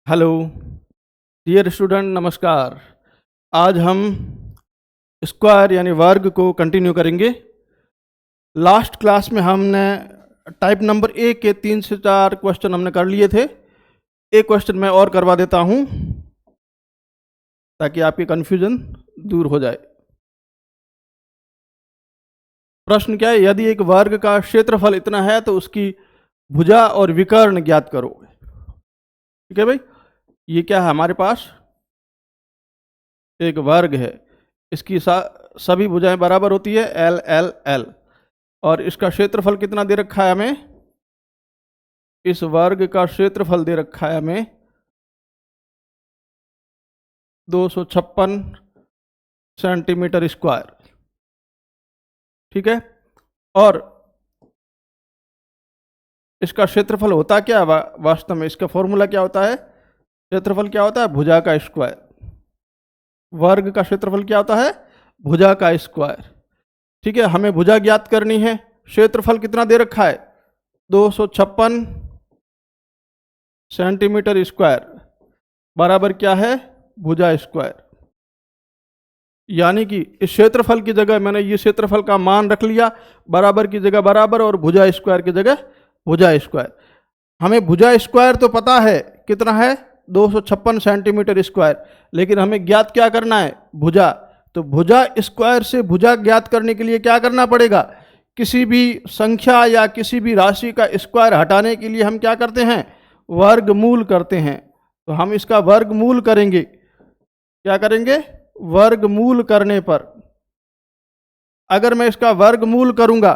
Hello dear student, नमस्कार। आज हम स्क्वायर यानी वर्ग को कंटिन्यू करेंगे। लास्ट क्लास में हमने टाइप नंबर ए के 3 से 4 क्वेश्चन हमने कर लिए थे। एक क्वेश्चन मैं और करवा देता हूं ताकि आपकी कन्फ्यूजन दूर हो जाए। प्रश्न क्या है? यदि एक वर्ग का क्षेत्रफल इतना है तो उसकी भुजा और विकर्ण ज्ञात करो। ठीक है भाई, ये क्या है? हमारे पास एक वर्ग है, इसकी सभी भुजाएं बराबर होती है, एल एल एल, और इसका क्षेत्रफल कितना दे रखा है हमें? इस वर्ग का क्षेत्रफल दे रखा है हमें 256 सेंटीमीटर स्क्वायर। ठीक है, और इसका क्षेत्रफल होता क्या है वास्तव में? इसका फॉर्मूला क्या होता है? क्षेत्रफल क्या होता है? भुजा का स्क्वायर। वर्ग का क्षेत्रफल क्या होता है? भुजा का स्क्वायर। ठीक है, हमें भुजा ज्ञात करनी है। क्षेत्रफल कितना दे रखा है? 256 सेंटीमीटर स्क्वायर बराबर क्या है? भुजा स्क्वायर। यानी कि इस क्षेत्रफल की जगह मैंने ये क्षेत्रफल का मान रख लिया, बराबर की जगह बराबर और भुजा स्क्वायर की जगह भुजा स्क्वायर। हमें भुजा स्क्वायर तो पता है कितना है, 256 सेंटीमीटर स्क्वायर, लेकिन हमें ज्ञात क्या करना है? भुजा। तो भुजा स्क्वायर से भुजा ज्ञात करने के लिए क्या करना पड़ेगा? किसी भी संख्या या किसी भी राशि का स्क्वायर हटाने के लिए हम क्या करते हैं? वर्गमूल करते हैं। तो हम इसका वर्गमूल करेंगे। क्या करेंगे? वर्गमूल करने पर अगर मैं इसका वर्गमूल करूंगा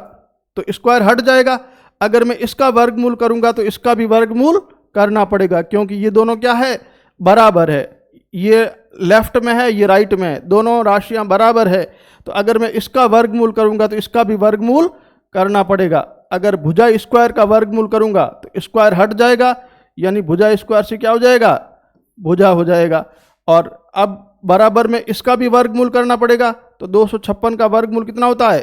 तो स्क्वायर हट जाएगा। अगर मैं इसका वर्गमूल करूंगा तो इसका भी वर्गमूल करना पड़ेगा, क्योंकि ये दोनों क्या है? बराबर है। ये लेफ्ट में है, ये राइट में है, दोनों राशियां बराबर है। तो अगर मैं इसका वर्गमूल करूंगा तो इसका भी वर्गमूल करना पड़ेगा। अगर भुजा स्क्वायर का वर्गमूल करूंगा तो स्क्वायर हट जाएगा, यानी भुजा स्क्वायर से क्या हो जाएगा? भुजा हो जाएगा। और अब बराबर में इसका भी वर्गमूल करना पड़ेगा। तो 256 का वर्गमूल कितना होता है?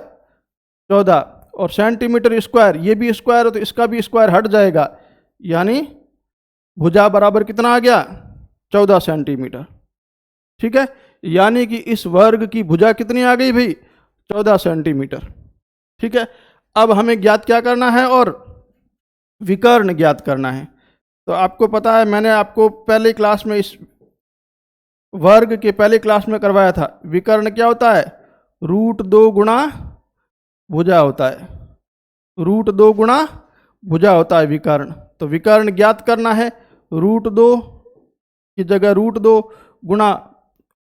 14। और सेंटीमीटर स्क्वायर, ये भी स्क्वायर है तो इसका भी स्क्वायर हट जाएगा, यानी भुजा बराबर कितना आ गया? 14 सेंटीमीटर। ठीक है, यानी कि इस वर्ग की भुजा कितनी आ गई भाई? 14 सेंटीमीटर। ठीक है, अब हमें ज्ञात क्या करना है? और विकर्ण ज्ञात करना है। तो आपको पता है, मैंने आपको पहले क्लास में इस वर्ग के पहले क्लास में करवाया था। विकर्ण क्या होता है? √2 गुणा भुजा होता है। √2 गुणा भुजा होता है विकर्ण। तो विकर्ण ज्ञात करना है। √2 की जगह √2 गुणा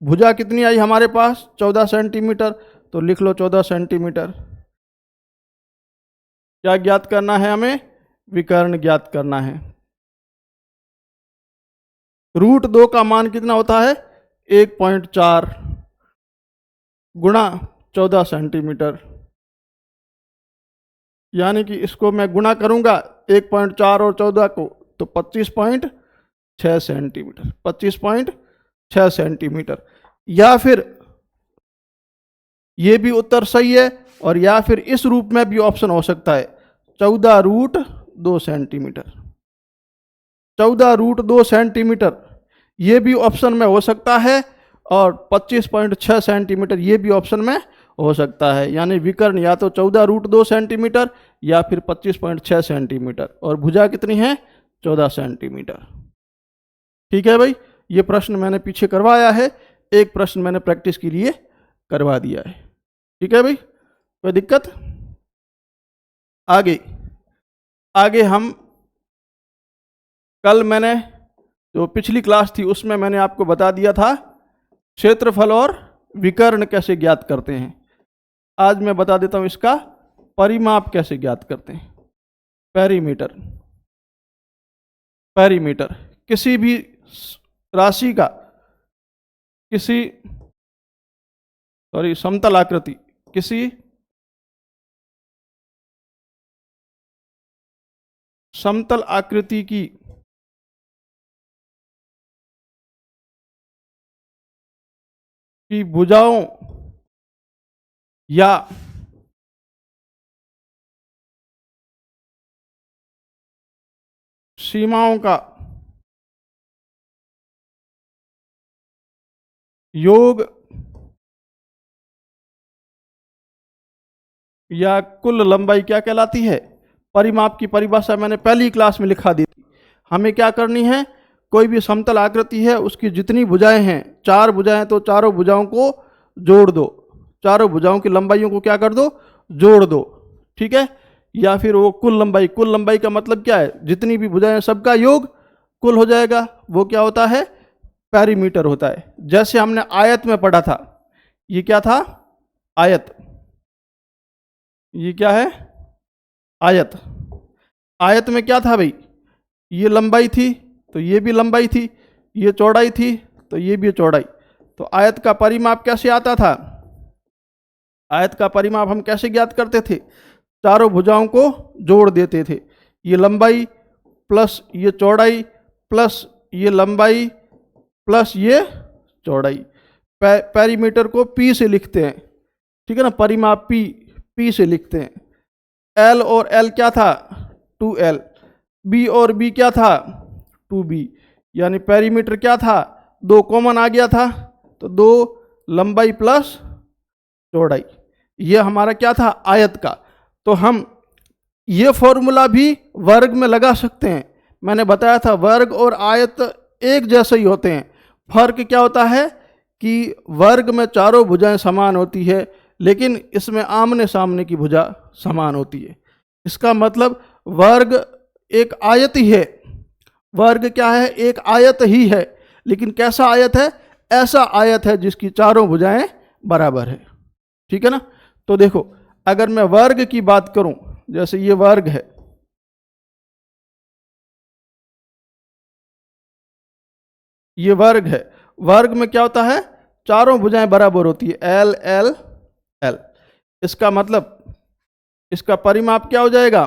भुजा कितनी आई हमारे पास? 14 सेंटीमीटर। तो लिख लो 14 सेंटीमीटर। क्या ज्ञात करना है हमें? विकर्ण ज्ञात करना है। √2 का मान कितना होता है? 1.4 गुणा 14 सेंटीमीटर, यानी कि इसको मैं गुणा करूंगा 1.4 और 14 को, तो 25.6 सेंटीमीटर। 25.6 सेंटीमीटर। या फिर ये भी उत्तर सही है, और या फिर इस रूप में भी ऑप्शन हो सकता है, 14√2 सेंटीमीटर। 14√2 सेंटीमीटर ये भी ऑप्शन में हो सकता है, और 25.6 सेंटीमीटर ये भी ऑप्शन में हो सकता है। यानी विकर्ण या तो 14√2 सेंटीमीटर या फिर 25.6 सेंटीमीटर, और भुजा कितनी है? 14 सेंटीमीटर। ठीक है भाई, ये प्रश्न मैंने पीछे करवाया है, एक प्रश्न मैंने प्रैक्टिस के लिए करवा दिया है। ठीक है भाई, कोई दिक्कत? आगे आगे हम, कल मैंने जो पिछली क्लास थी उसमें मैंने आपको बता दिया था क्षेत्रफल और विकर्ण कैसे ज्ञात करते हैं। आज मैं बता देता हूं इसका परिमाप कैसे ज्ञात करते हैं। पेरीमीटर। पेरीमीटर किसी भी राशि का, किसी समतल आकृति, किसी समतल आकृति की भुजाओं या सीमाओं का योग या कुल लंबाई क्या कहलाती है? परिमाप की परिभाषा मैंने पहली क्लास में लिखा दी थी। हमें क्या करनी है, कोई भी समतल आकृति है उसकी जितनी भुजाएं हैं, 4 भुजाएं, तो चारों भुजाओं को जोड़ दो, चारों भुजाओं की लंबाइयों को क्या कर दो, जोड़ दो, ठीक है। या फिर वो कुल लंबाई का मतलब क्या है, जितनी भी भुजाएं सबका योग कुल हो जाएगा, वो क्या होता है, पेरीमीटर होता है। जैसे हमने आयत में पढ़ा था, ये क्या था, आयत, ये क्या है, आयत। आयत में क्या था भाई, ये लंबाई थी तो ये भी लंबाई थी, ये चौड़ाई थी तो ये भी चौड़ाई। तो आयत का परिमाप कैसे आता था, आयत का परिमाप हम कैसे ज्ञात करते थे, चारों भुजाओं को जोड़ देते थे, ये लंबाई प्लस ये चौड़ाई प्लस ये लंबाई प्लस ये चौड़ाई। पेरीमीटर को पी से लिखते हैं, ठीक है ना, परिमाप पी से लिखते हैं। एल और एल क्या था, 2L, बी और बी क्या था, 2B, यानी पेरीमीटर क्या था, 2 कॉमन आ गया था, तो 2 लंबाई प्लस चौड़ाई, ये हमारा क्या था, आयत का। तो हम ये फॉर्मूला भी वर्ग में लगा सकते हैं। मैंने बताया था वर्ग और आयत एक जैसे ही होते हैं, फर्क क्या होता है कि वर्ग में चारों भुजाएं समान होती है, लेकिन इसमें आमने सामने की भुजा समान होती है। इसका मतलब वर्ग एक आयत ही है, वर्ग क्या है, एक आयत ही है, लेकिन कैसा आयत है, ऐसा आयत है जिसकी चारों भुजाएं बराबर है, ठीक है ना। तो देखो, अगर मैं वर्ग की बात करूं, जैसे ये वर्ग है, ये वर्ग है, वर्ग में क्या होता है, चारों भुजाएं बराबर होती है, एल एल एल। इसका मतलब इसका परिमाप क्या हो जाएगा,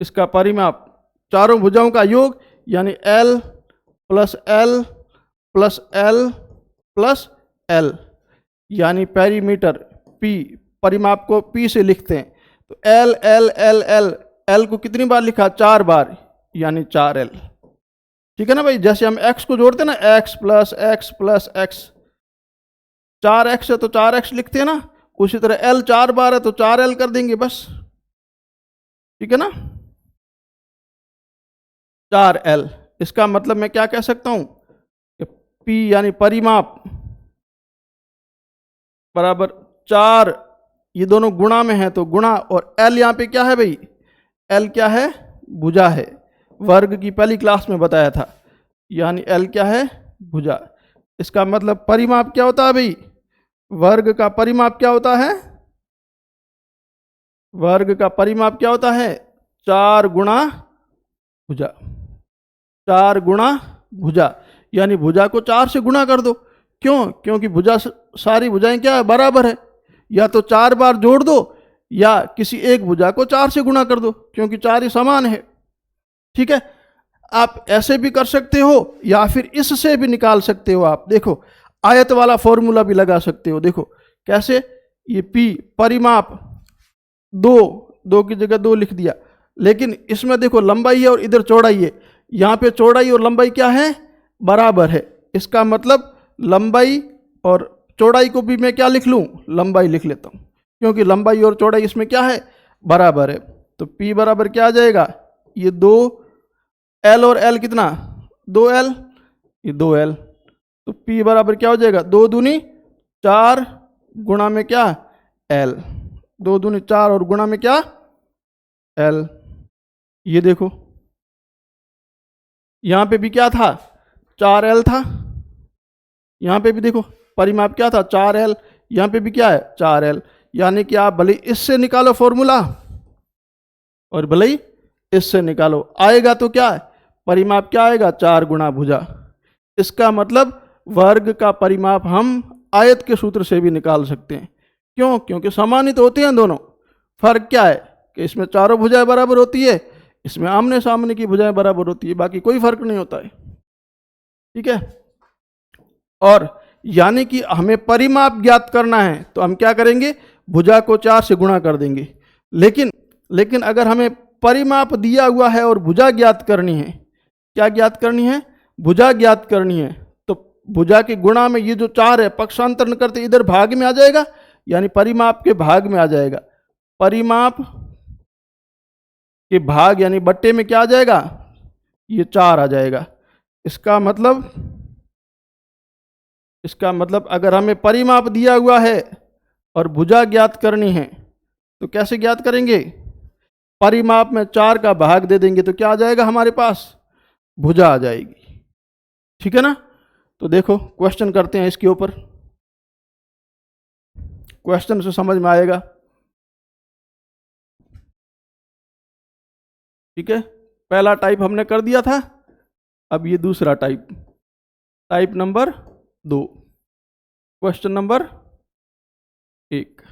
इसका परिमाप चारों भुजाओं का योग, यानी L plus L plus L plus L, यानी पेरीमीटर पी, परिमाप को पी से लिखते हैं। तो L L L L, L को कितनी बार लिखा, 4 बार, यानी 4L, ठीक है ना भाई। जैसे हम x को जोड़ते हैं ना, x plus x plus x, 4x है तो 4x लिखते हैं ना, उसी तरह L 4 बार है तो 4L कर देंगे बस, ठीक है ना, 4L। इसका मतलब मैं क्या कह सकता हूं कि P यानी परिमाप बराबर 4, ये दोनों गुणा में है तो गुणा, और L यहाँ पे क्या है भाई, L क्या है, भुजा है, वर्ग की पहली क्लास में बताया था, यानी L क्या है, भुजा। इसका मतलब परिमाप क्या होता है भाई, वर्ग का परिमाप क्या होता है, वर्ग का परिमाप क्या होता है, 4 गुणा भुजा, 4 गुणा भुजा, यानी भुजा को 4 से गुणा कर दो। क्यों, क्योंकि भुजा, सारी भुजाएं क्या है, बराबर है, या तो 4 बार जोड़ दो या किसी एक भुजा को 4 से गुणा कर दो, क्योंकि 4 ही समान है, ठीक है। आप ऐसे भी कर सकते हो या फिर इससे भी निकाल सकते हो। आप देखो, आयत वाला फॉर्मूला भी लगा सकते हो। देखो कैसे, ये P परिमाप 2 की जगह 2 लिख दिया, लेकिन इसमें देखो लंबाई है और इधर चौड़ाई है, यहाँ पे चौड़ाई और लंबाई क्या है, बराबर है। इसका मतलब लंबाई और चौड़ाई को भी मैं क्या लिख लूँ, लंबाई लिख लेता हूँ, क्योंकि लंबाई और चौड़ाई इसमें क्या है, बराबर है। तो P बराबर क्या आ जाएगा, ये 2, L और L कितना, 2L, ये 2L। तो P बराबर क्या हो जाएगा, 2 दूनी 4 गुणा में क्या, L, 2 दूनी 4 और गुणा में क्या, L। ये देखो यहाँ पे भी क्या था, 4L था, यहाँ पे भी देखो परिमाप क्या था, 4L, यहाँ पे भी क्या है, 4L। यानी कि आप भले इससे निकालो फॉर्मूला और भले ही इससे निकालो, आएगा तो क्या है, परिमाप क्या आएगा, 4 गुणा भुजा। इसका मतलब वर्ग का परिमाप हम आयत के सूत्र से भी निकाल सकते हैं। क्यों, क्योंकि समानित होते हैं दोनों। फर्क क्या है कि इसमें चारों भुजाएं बराबर होती है, इसमें आमने सामने की भुजाएं बराबर होती है, बाकी कोई फर्क नहीं होता है, ठीक है। और यानी कि हमें परिमाप ज्ञात करना है तो हम क्या करेंगे, भुजा को 4 से गुणा कर देंगे। लेकिन अगर हमें परिमाप दिया हुआ है और भुजा ज्ञात करनी है, क्या ज्ञात करनी है, भुजा ज्ञात करनी है, तो भुजा के गुणा में ये जो 4 है पक्षांतरण करते इधर भाग में आ जाएगा, यानी परिमाप के भाग में आ जाएगा। परिमाप के भाग यानी बट्टे में क्या आ जाएगा, ये 4 आ जाएगा। इसका मतलब अगर हमें परिमाप दिया हुआ है और भुजा ज्ञात करनी है तो कैसे ज्ञात करेंगे, परिमाप में 4 का भाग दे देंगे तो क्या आ जाएगा हमारे पास, भुजा आ जाएगी। ठीक है ना। तो देखो क्वेश्चन करते हैं इसके ऊपर, क्वेश्चन से समझ में आएगा। ठीक है, पहला टाइप हमने कर दिया था, अब ये दूसरा type, type number 2, question number 1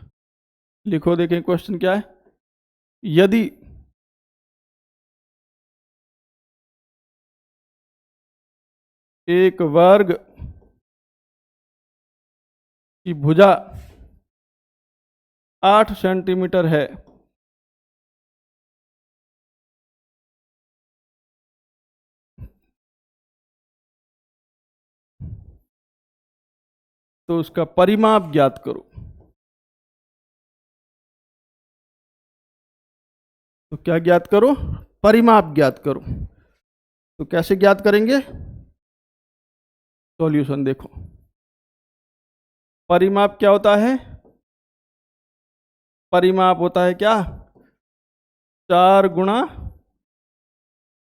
लिखो, देखें क्वेश्चन क्या है। यदि एक वर्ग की भुजा 8 सेंटीमीटर है तो उसका परिमाप ज्ञात करो। तो क्या ज्ञात करो, परिमाप ज्ञात करो। तो कैसे ज्ञात करेंगे, सॉल्यूशन देखो। परिमाप क्या होता है, परिमाप होता है क्या, 4 गुणा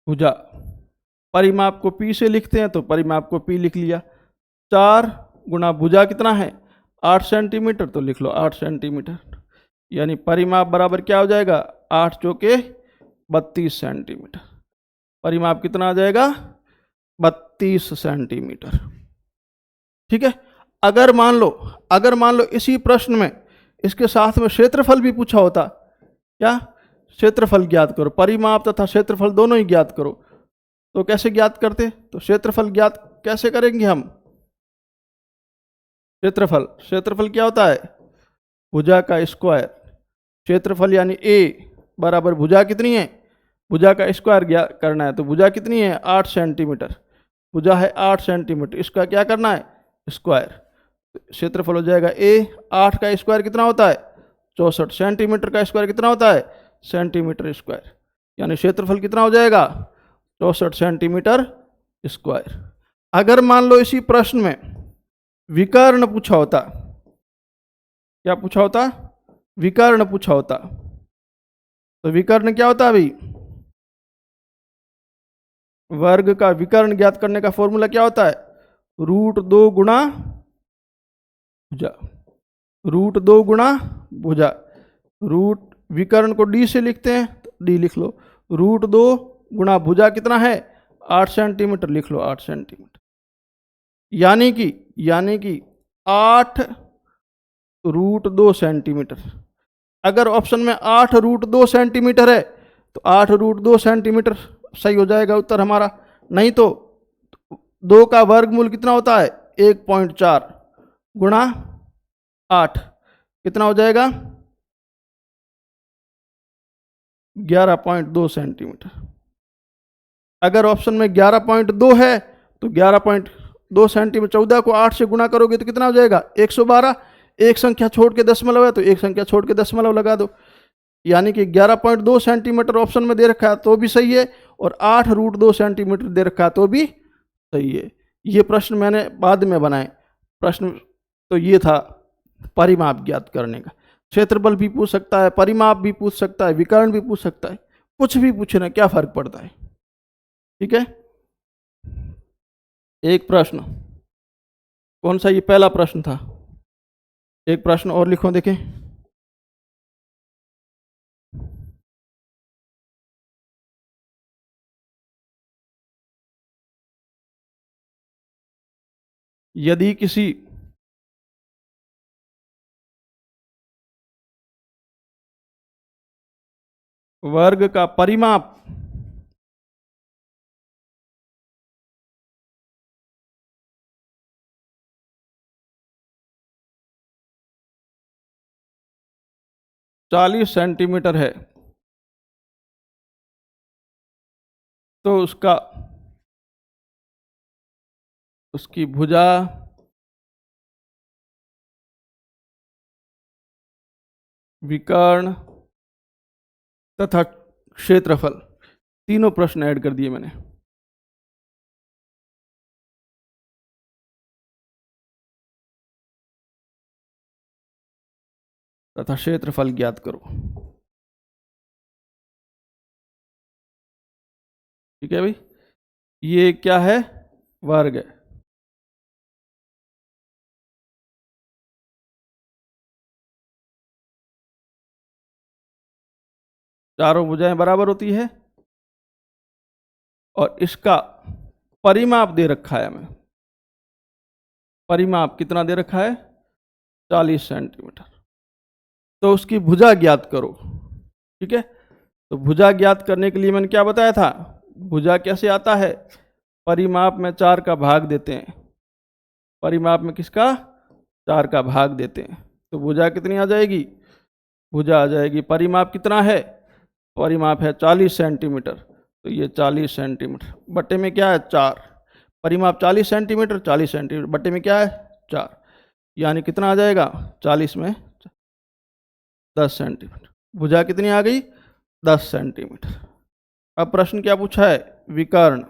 भुजा। परिमाप को पी से लिखते हैं तो परिमाप को पी लिख लिया। 4 गुणा भुजा कितना है, 8 सेंटीमीटर, तो लिख लो 8 सेंटीमीटर। यानी परिमाप बराबर क्या हो जाएगा, 8 चौके 32 सेंटीमीटर। परिमाप कितना आ जाएगा, 32 सेंटीमीटर। ठीक है। अगर मान लो इसी प्रश्न में इसके साथ में क्षेत्रफल भी पूछा होता, क्या, क्षेत्रफल ज्ञात करो, परिमाप तथा क्षेत्रफल दोनों ही ज्ञात करो, तो कैसे ज्ञात करते, तो क्षेत्रफल ज्ञात कैसे करेंगे हम, क्षेत्रफल क्या होता है, भुजा का स्क्वायर। क्षेत्रफल यानी ए बराबर भुजा कितनी है, भुजा का स्क्वायर ज्ञात करना है, तो भुजा कितनी है 8 सेंटीमीटर, भुजा है 8 सेंटीमीटर, इसका क्या करना है, स्क्वायर। क्षेत्रफल हो जाएगा ए, 8 का स्क्वायर कितना होता है 64, सेंटीमीटर का स्क्वायर कितना होता है सेंटीमीटर स्क्वायर, यानी क्षेत्रफल कितना हो जाएगा 64 सेंटीमीटर स्क्वायर। अगर मान लो इसी प्रश्न में विकर्ण पूछा होता, क्या पूछा होता, विकर्ण पूछा होता, तो विकर्ण क्या होता है भाई, वर्ग का विकर्ण ज्ञात करने का फॉर्मूला क्या होता है, √2 गुणा भुजा, √2 गुणा भुजा। रूट विकर्ण को डी से लिखते हैं तो डी लिख लो, √2 गुणा भुजा कितना है 8 सेंटीमीटर, लिख लो 8 सेंटीमीटर। यानी कि 8 √2 सेंटीमीटर। अगर ऑप्शन में 8 √2 सेंटीमीटर है तो 8 √2 सेंटीमीटर सही हो जाएगा उत्तर हमारा, नहीं तो 2 का वर्गमूल कितना होता है 1.4 गुणा 8 कितना हो जाएगा 11.2 सेंटीमीटर। अगर ऑप्शन में 11.2 है तो 11.2 सेंटीमीटर, 14 को 8 से गुणा करोगे तो कितना हो जाएगा 112, एक संख्या छोड़ के दशमलव है तो एक संख्या छोड़ के दशमलव लगा दो, यानी कि 11.2 सेंटीमीटर ऑप्शन में दे रखा है तो भी सही है, और 8 √2 सेंटीमीटर दे रखा है तो भी सही है। ये प्रश्न मैंने बाद में बनाए, प्रश्न तो ये था परिमाप ज्ञात करने का। क्षेत्रफल भी पूछ सकता है, परिमाप भी पूछ सकता है, विकर्ण भी पूछ सकता है, कुछ भी पूछना, क्या फर्क पड़ता है। ठीक है। एक प्रश्न, कौन सा, ये पहला प्रश्न था, एक प्रश्न और लिखो देखें। यदि किसी वर्ग का परिमाप 40 सेंटीमीटर है तो उसकी भुजा विकर्ण तथा क्षेत्रफल, तीनों प्रश्न ऐड कर दिए मैंने। तथा क्षेत्रफल ज्ञात करो। ठीक है भाई, ये क्या है? वर्ग है। चारों भुजाएं बराबर होती है और इसका परिमाप दे रखा है हमें। परिमाप कितना दे रखा है? 40 सेंटीमीटर। तो उसकी भुजा ज्ञात करो। ठीक है, तो भुजा ज्ञात करने के लिए मैंने क्या बताया था? भुजा कैसे आता है? परिमाप में 4 का भाग देते हैं। परिमाप में किसका? 4 का भाग देते हैं। तो भुजा कितनी आ जाएगी? भुजा आ जाएगी, परिमाप कितना है? परिमाप है 40 सेंटीमीटर। तो ये 40 सेंटीमीटर बट्टे में क्या है? 4। परिमाप 40 सेंटीमीटर, 40 सेंटीमीटर बट्टे में क्या है? 4। यानी कितना आ जाएगा? 40 में 10 सेंटीमीटर। भुजा कितनी आ गई? 10 सेंटीमीटर। अब प्रश्न क्या पूछा है? विकर्ण।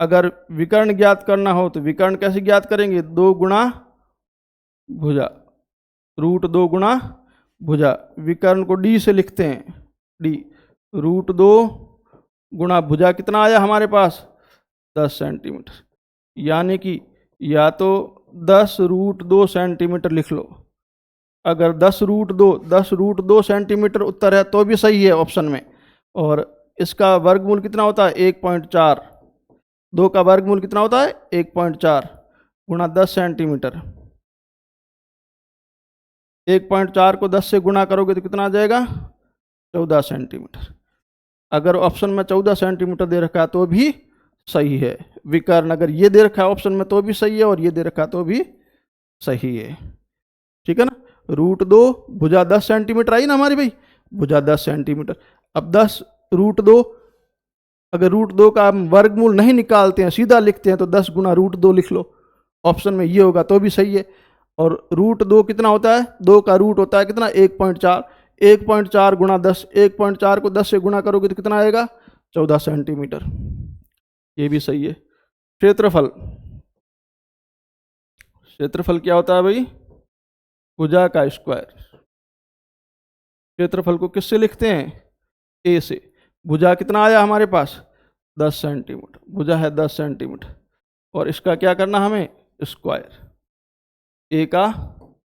अगर विकर्ण ज्ञात करना हो तो विकर्ण कैसे ज्ञात करेंगे? 2 गुणा भुजा, √2 गुणा भुजा। विकर्ण को डी से लिखते हैं, डी। √2 गुणा भुजा कितना आया हमारे पास? 10 सेंटीमीटर। यानी कि या तो 10√2 सेंटीमीटर लिख लो। अगर 10√2 सेंटीमीटर उत्तर है तो भी सही है ऑप्शन में। और इसका वर्गमूल कितना होता है? 1.4। 2 का वर्गमूल कितना होता है? 1.4 गुणा 10 सेंटीमीटर। 1.4 को 10 से गुणा करोगे तो कितना आ जाएगा? 14 सेंटीमीटर। अगर ऑप्शन में 14 सेंटीमीटर दे रखा है तो भी सही है। विकर्ण अगर ये दे रखा है ऑप्शन में तो भी सही है, और ये दे रखा है तो भी सही है। ठीक है ना? √2 भुजा 10 सेंटीमीटर आई ना हमारी भाई, भुजा 10 सेंटीमीटर। अब 10√2, अगर √2 का हम वर्गमूल नहीं निकालते हैं, सीधा लिखते हैं, तो 10 गुणा √2 लिख लो। ऑप्शन में ये होगा तो भी सही है। और √2 कितना होता है? 2 का रूट होता है कितना? 1.4। 1.4 गुणा 10, 1.4 को 10 से गुणा करोगे तो कितना आएगा? 14 सेंटीमीटर। ये भी सही है। क्षेत्रफल, क्षेत्रफल क्या होता है भाई? भुजा का स्क्वायर। क्षेत्रफल को किससे लिखते हैं? ए से। भुजा कितना आया हमारे पास? 10 सेंटीमीटर। भुजा है 10 सेंटीमीटर और इसका क्या करना हमें? स्क्वायर। ए का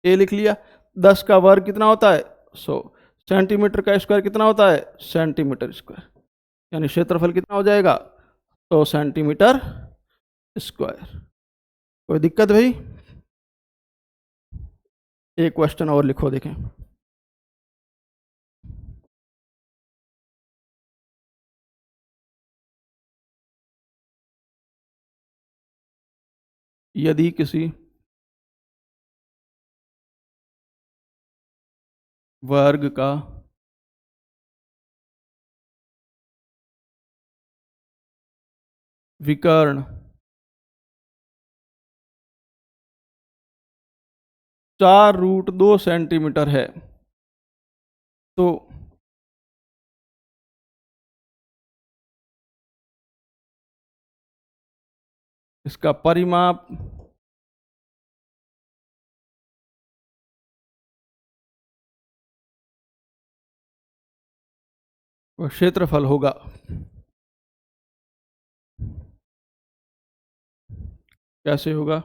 ए लिख लिया। 10 का वर्ग कितना होता है? 100। सेंटीमीटर का स्क्वायर कितना होता है? Centimetre square. यानी क्षेत्रफल कितना हो जाएगा? 100 सेंटीमीटर स्क्वायर। कोई दिक्कत भाई? एक क्वेश्चन और लिखो देखें। यदि किसी वर्ग का विकर्ण 4√2 सेंटीमीटर है तो इसका परिमाप व क्षेत्रफल होगा। कैसे होगा?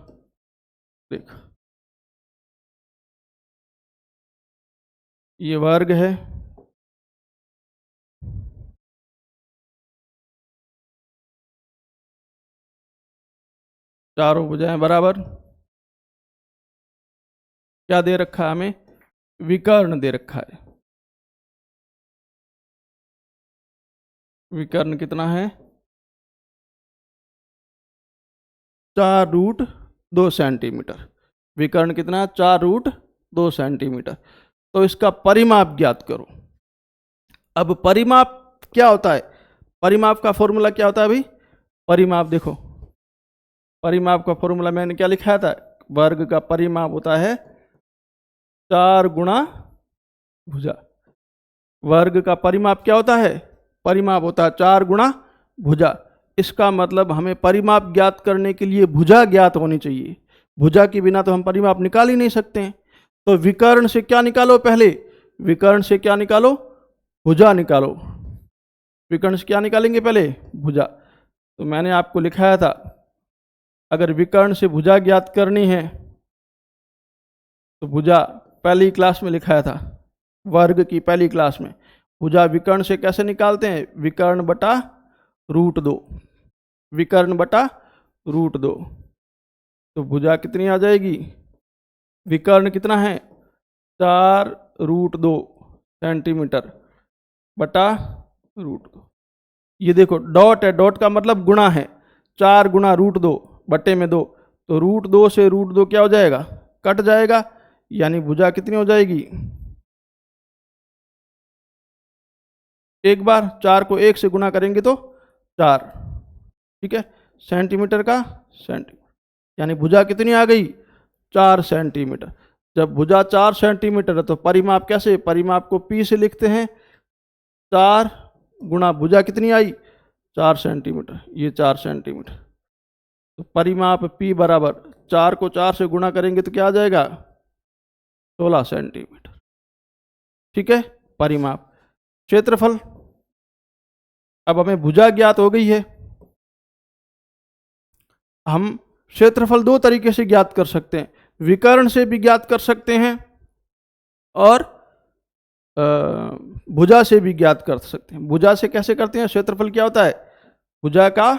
देख, ये वर्ग है, चारों भुजाएं बराबर। क्या दे रखा है हमें? विकर्ण दे रखा है। विकर्ण कितना है? 4√2 सेंटीमीटर। विकर्ण कितना? 4√2 सेंटीमीटर। तो इसका परिमाप ज्ञात करो। अब परिमाप क्या होता है? परिमाप का फॉर्मूला क्या होता है भाई? परिमाप देखो, परिमाप का फॉर्मूला मैंने क्या लिखा था, वर्ग का परिमाप होता है 4 गुणा भुजा। वर्ग का परिमाप क्या होता है, परिमाप होता है 4 गुणा भुजा। इसका मतलब हमें परिमाप ज्ञात करने के लिए भुजा ज्ञात होनी चाहिए। भुजा के बिना तो हम परिमाप निकाल ही नहीं सकते हैं। तो विकर्ण से क्या निकालो, पहले विकर्ण से क्या निकालो, भुजा निकालो। विकर्ण से क्या निकालेंगे, पहले भुजा। तो मैंने आपको लिखाया था, अगर विकर्ण से भुजा ज्ञात करनी है तो भुजा पहली क्लास में लिखाया था, वर्ग की पहली क्लास में। भुजा विकर्ण से कैसे निकालते हैं, विकर्ण बटा √2, विकर्ण बटा √2। तो भुजा कितनी आ जाएगी, विकर्ण कितना है 4√2 सेंटीमीटर बटा √2। ये देखो डॉट है, डॉट का मतलब गुणा है, 4 गुणा √2 बटे में 2। तो √2 से √2 क्या हो जाएगा, कट जाएगा, यानी भुजा कितनी हो जाएगी, एक बार 4 को 1 से गुणा करेंगे तो 4, ठीक है, सेंटीमीटर का सेंटीमीटर, यानी भुजा कितनी आ गई 4 सेंटीमीटर। जब भुजा 4 सेंटीमीटर है तो परिमाप कैसे, परिमाप को P से लिखते हैं, 4 गुणा भुजा कितनी आई 4 सेंटीमीटर, ये 4 सेंटीमीटर। तो परिमाप P बराबर 4 को 4 से गुणा करेंगे तो क्या आ जाएगा 16 सेंटीमीटर, ठीक है। परिमाप, क्षेत्रफल, अब हमें भुजा ज्ञात हो गई है। हम क्षेत्रफल 2 तरीके से ज्ञात कर सकते हैं, विकर्ण से भी ज्ञात कर सकते हैं और भुजा से भी ज्ञात कर सकते हैं। भुजा से कैसे करते हैं, क्षेत्रफल क्या होता है, भुजा का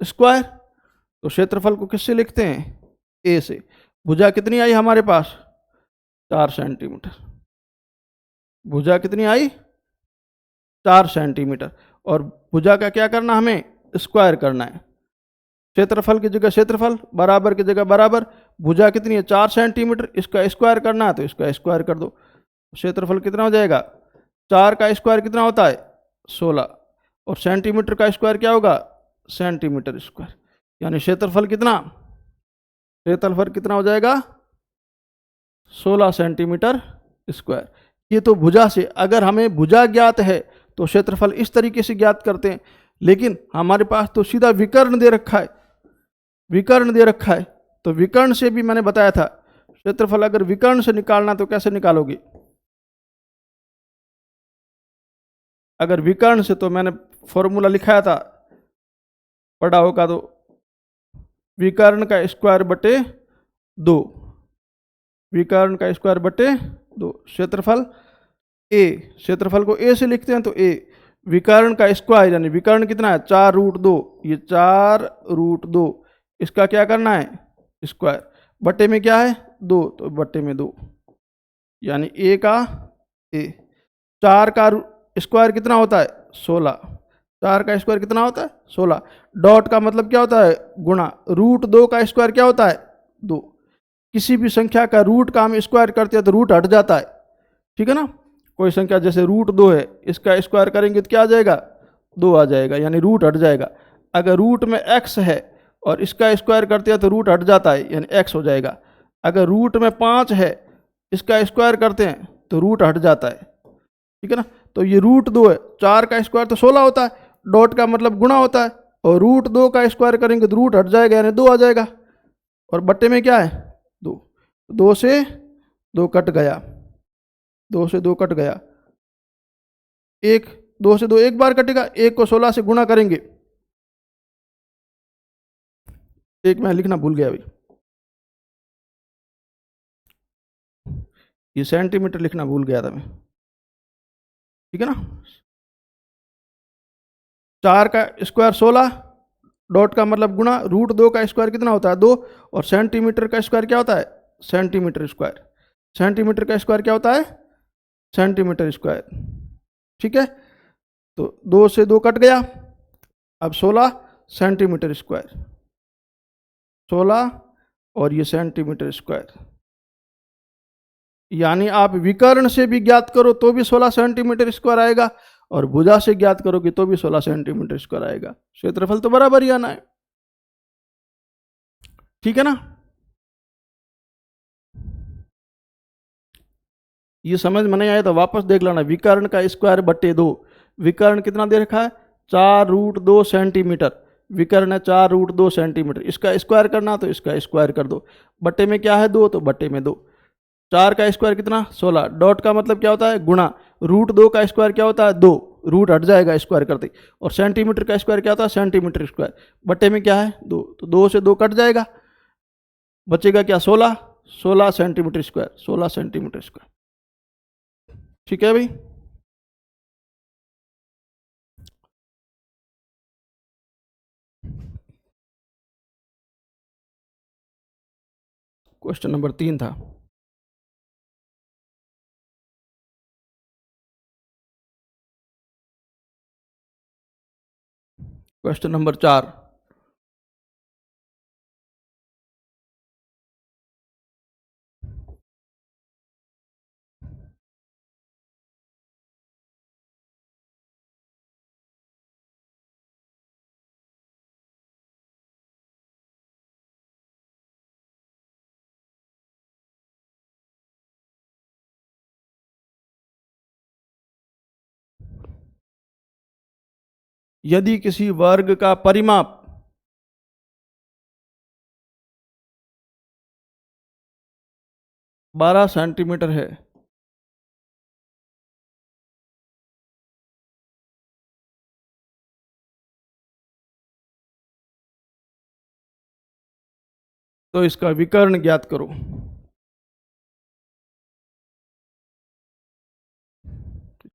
स्क्वायर। तो क्षेत्रफल को किससे लिखते हैं, ए से। भुजा कितनी आई हमारे पास 4 सेंटीमीटर, भुजा कितनी आई 4 सेंटीमीटर, और भुजा का क्या करना, हमें स्क्वायर करना है। क्षेत्रफल की जगह क्षेत्रफल, बराबर की जगह बराबर। भुजा कितनी है 4 सेंटीमीटर, इसका स्क्वायर करना है तो इसका स्क्वायर कर दो। क्षेत्रफल कितना हो जाएगा, 4 का स्क्वायर कितना होता है 16, और सेंटीमीटर का स्क्वायर क्या होगा सेंटीमीटर स्क्वायर, यानी क्षेत्रफल कितना, क्षेत्रफल कितना हो जाएगा 16 सेंटीमीटर स्क्वायर। ये तो भुजा से। अगर हमें भुजा ज्ञात है तो क्षेत्रफल इस तरीके से ज्ञात करते हैं, लेकिन हमारे पास तो सीधा विकर्ण दे रखा है, विकर्ण दे रखा है। तो विकर्ण से भी मैंने बताया था, क्षेत्रफल अगर विकर्ण से निकालना तो कैसे निकालोगे, अगर विकर्ण से, तो मैंने फॉर्मूला लिखाया था, पढ़ा होगा तो, विकर्ण का स्क्वायर बटे 2, विकर्ण का स्क्वायर बटे 2। क्षेत्रफल ए, क्षेत्रफल को ए से लिखते हैं तो ए, विकर्ण का स्क्वायर यानी विकर्ण कितना है 4√2, ये 4√2, इसका क्या करना है स्क्वायर, बटे में क्या है 2, तो बटे में 2, यानी ए का ए। 4 का स्क्वायर कितना होता है 16, 4 का स्क्वायर कितना होता है 16। डॉट का मतलब क्या होता है गुणा, √2 का स्क्वायर क्या होता है 2। किसी भी संख्या का रूट का हम स्क्वायर करते हैं तो रूट हट जाता है, ठीक है ना। कोई संख्या जैसे √2 है, इसका स्क्वायर करेंगे तो क्या आ जाएगा 2 आ जाएगा, यानी रूट हट जाएगा। अगर रूट में x है और इसका स्क्वायर करते हैं तो रूट हट जाता है, यानी x हो जाएगा। अगर रूट में 5 है, इसका स्क्वायर करते हैं तो रूट हट जाता है, ठीक है ना। तो ये √2 है, 4 का स्क्वायर तो 16 होता है, डॉट का मतलब गुणा होता है, और √2 का स्क्वायर करेंगे तो रूट हट जाएगा, यानी 2 आ जाएगा, और बट्टे में क्या है 2, 2 से 2 कट गया, 2 से 2 कट गया, 1, 2 से 2 एक बार कटेगा, 1 को 16 से गुणा करेंगे, एक मैं लिखना भूल गया अभी, ये सेंटीमीटर लिखना भूल गया था मैं, ठीक है ना। 4 का स्क्वायर 16, डॉट का मतलब गुणा, √2 का स्क्वायर कितना होता है 2, और सेंटीमीटर का स्क्वायर क्या होता है सेंटीमीटर स्क्वायर, सेंटीमीटर का स्क्वायर क्या होता है सेंटीमीटर स्क्वायर, ठीक है। तो 2 से 2 कट गया, अब 16 सेंटीमीटर स्क्वायर, 16 और ये सेंटीमीटर स्क्वायर, यानी आप विकर्ण से भी ज्ञात करो तो भी 16 सेंटीमीटर स्क्वायर आएगा, और भुजा से ज्ञात करोगे तो भी 16 सेंटीमीटर स्क्वायर आएगा। क्षेत्रफल तो बराबर ही आना है, ठीक है ना। ये समझ में नहीं आया तो वापस देख लेना। विकर्ण का स्क्वायर बट्टे 2, विकर्ण कितना दे रखा है 4√2 सेंटीमीटर, विकर्ण है 4√2 सेंटीमीटर, इसका स्क्वायर करना तो इसका स्क्वायर कर दो, बट्टे में क्या है 2 तो बट्टे में 2, 4 का स्क्वायर कितना 16, डॉट का मतलब क्या होता है गुणा, √2 का स्क्वायर क्या होता है 2, रूट हट जाएगा स्क्वायर करते, और सेंटीमीटर का स्क्वायर क्या होता है सेंटीमीटर स्क्वायर, बट्टे में क्या है 2, तो 2 से 2 कट जाएगा, बचेगा क्या 16, 16 सेंटीमीटर स्क्वायर, 16 सेंटीमीटर स्क्वायर, ठीक है भाई। क्वेश्चन नंबर 3 था। क्वेश्चन नंबर 4, यदि किसी वर्ग का परिमाप 12 सेंटीमीटर है तो इसका विकर्ण ज्ञात करो।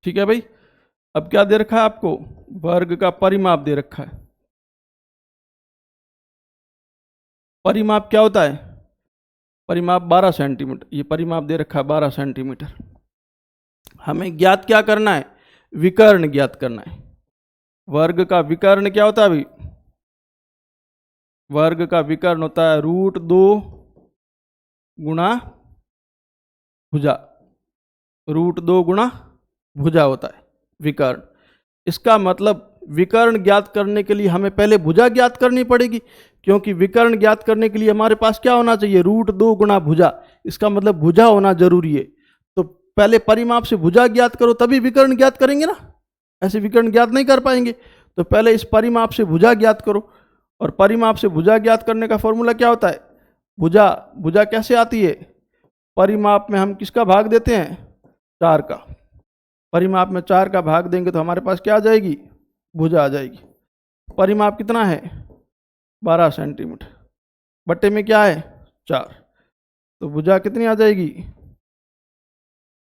ठीक है भाई, अब क्या दे रखा है आपको, वर्ग का परिमाप दे रखा है। परिमाप क्या होता है, परिमाप 12 सेंटीमीटर, ये परिमाप दे रखा है 12 सेंटीमीटर। हमें ज्ञात क्या करना है, विकर्ण ज्ञात करना है। वर्ग का विकर्ण क्या होता है भाई, वर्ग का विकर्ण होता है √2 गुणा भुजा, √2 गुणा भुजा होता है विकर्ण। इसका मतलब विकर्ण ज्ञात करने के लिए हमें पहले भुजा ज्ञात करनी पड़ेगी, क्योंकि विकर्ण ज्ञात करने के लिए हमारे पास क्या होना चाहिए, √2 गुणा भुजा, इसका मतलब भुजा होना जरूरी है। तो पहले परिमाप से भुजा ज्ञात करो तभी विकर्ण ज्ञात करेंगे ना, ऐसे विकर्ण ज्ञात नहीं कर पाएंगे। तो पहले इस परिमाप से भुजा ज्ञात करो, और परिमाप से भुजा ज्ञात करने का फॉर्मूला क्या होता है, भुजा, भुजा कैसे आती है, परिमाप में हम किसका भाग देते हैं 4 का, परिमाप में 4 का भाग देंगे तो हमारे पास क्या आ जाएगी, भुजा आ जाएगी। परिमाप कितना है 12 सेंटीमीटर, बट्टे में क्या है 4, तो भुजा कितनी आ जाएगी,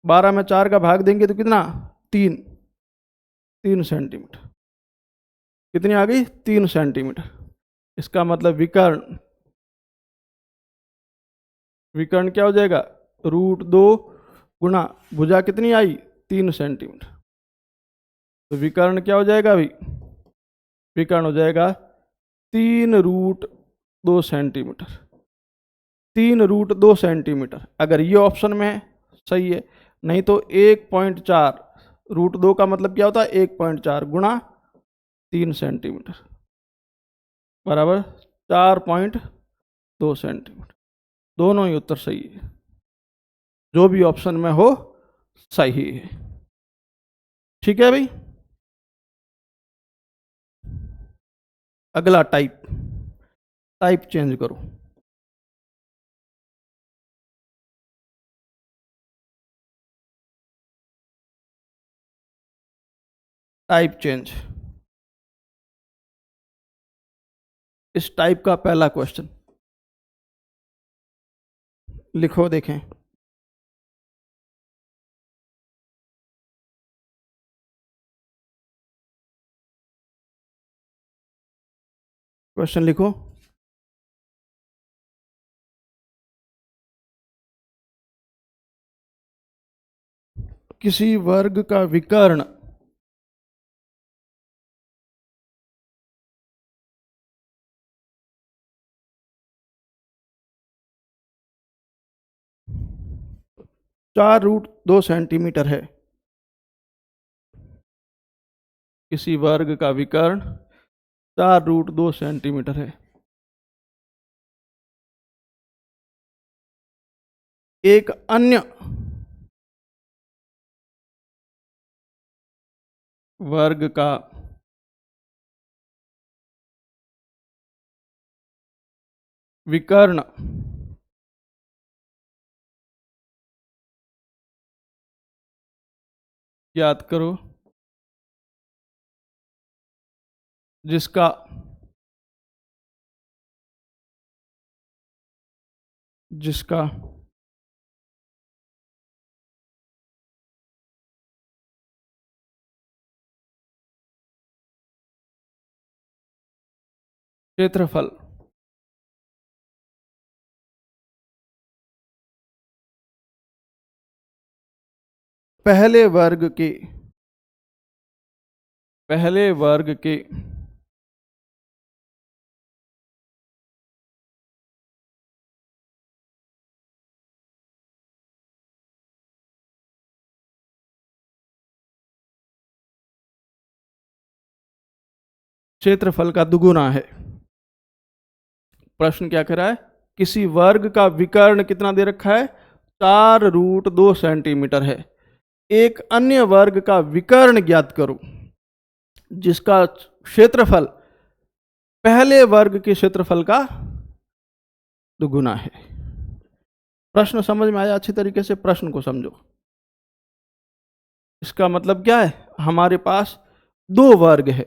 12 में 4 का भाग देंगे तो कितना 3, 3 सेंटीमीटर, कितनी आ गई 3 सेंटीमीटर। इसका मतलब विकर्ण, विकर्ण क्या हो जाएगा, √2 गुणा भुजा कितनी आई 3 सेंटीमीटर, तो विकर्ण क्या हो जाएगा भाई, विकर्ण हो जाएगा 3√2 सेंटीमीटर, 3√2 सेंटीमीटर। अगर ये ऑप्शन में है सही है, नहीं तो 1.4, √2 का मतलब क्या होता है 1.4 गुणा 3 सेंटीमीटर बराबर 4.2 सेंटीमीटर। दोनों ही उत्तर सही है, जो भी ऑप्शन में हो सही है। ठीक है भाई, अगला टाइप, टाइप चेंज करो। टाइप चेंज, इस टाइप का पहला क्वेश्चन लिखो देखें। क्वेश्चन लिखो, किसी वर्ग का विकर्ण चार रूट 2 सेंटीमीटर है किसी वर्ग का विकर्ण 4√2 सेंटीमीटर है। एक अन्य वर्ग का विकर्ण ज्ञात करो जिसका क्षेत्रफल पहले वर्ग के क्षेत्रफल का दुगुना है। प्रश्न क्या कह रहा है? किसी वर्ग का विकर्ण कितना दे रखा है? 4√2 सेंटीमीटर है। एक अन्य वर्ग का विकर्ण ज्ञात करो जिसका क्षेत्रफल पहले वर्ग के क्षेत्रफल का दुगुना है। प्रश्न समझ में आया? अच्छी तरीके से प्रश्न को समझो। इसका मतलब क्या है? हमारे पास दो वर्ग है,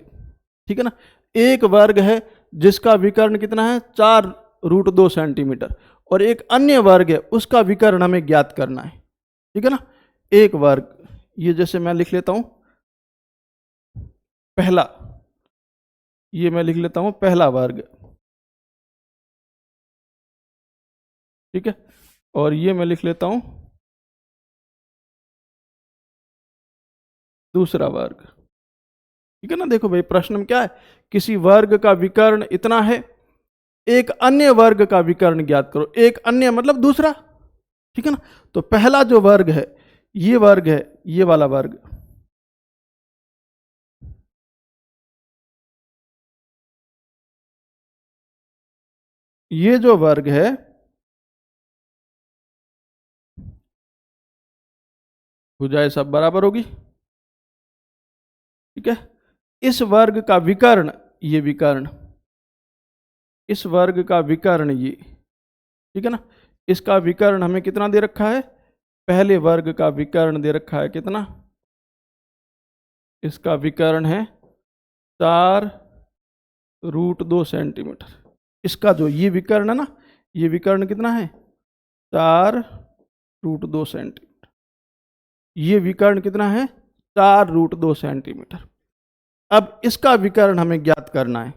ठीक है ना। एक वर्ग है जिसका विकर्ण कितना है? 4√2 सेंटीमीटर, और एक अन्य वर्ग है उसका विकर्ण हमें ज्ञात करना है, ठीक है ना। एक वर्ग, ये जैसे मैं लिख लेता हूं पहला, ये मैं लिख लेता हूं पहला वर्ग, ठीक है, और ये मैं लिख लेता हूं दूसरा वर्ग, ठीक है ना। देखो भाई, प्रश्न में क्या है? किसी वर्ग का विकर्ण इतना है, एक अन्य वर्ग का विकर्ण ज्ञात करो। एक अन्य मतलब दूसरा, ठीक है ना। तो पहला जो वर्ग है, ये वर्ग है, ये वाला वर्ग, ये जो वर्ग है भुजाएं सब बराबर होगी, ठीक है। इस वर्ग का विकर्ण, ये विकर्ण, इस वर्ग का विकर्ण ये, ठीक है ना। इसका विकर्ण हमें कितना दे रखा है? पहले वर्ग का विकर्ण दे रखा है कितना? इसका विकर्ण है 4√2 सेंटीमीटर। इसका जो ये विकर्ण है ना, ये विकर्ण कितना है? 4√2 सेंटीमीटर। ये विकर्ण कितना है? 4√2 सेंटीमीटर। अब इसका विकर्ण हमें ज्ञात करना है।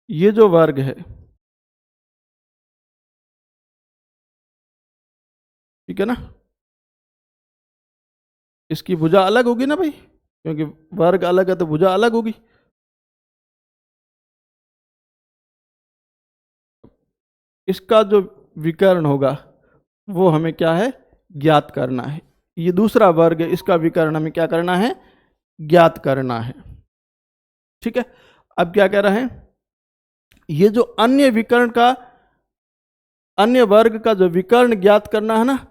ये जो वर्ग है, ठीक है ना, इसकी भुजा अलग होगी ना भाई, क्योंकि वर्ग अलग है तो भुजा अलग होगी। इसका जो विकर्ण होगा वो हमें क्या है? ज्ञात करना है। ये दूसरा वर्ग है, इसका विकर्ण हमें क्या करना है? ज्ञात करना है, ठीक है। अब क्या कह रहे हैं? ये जो अन्य विकर्ण का, अन्य वर्ग का जो विकर्ण ज्ञात करना है ना,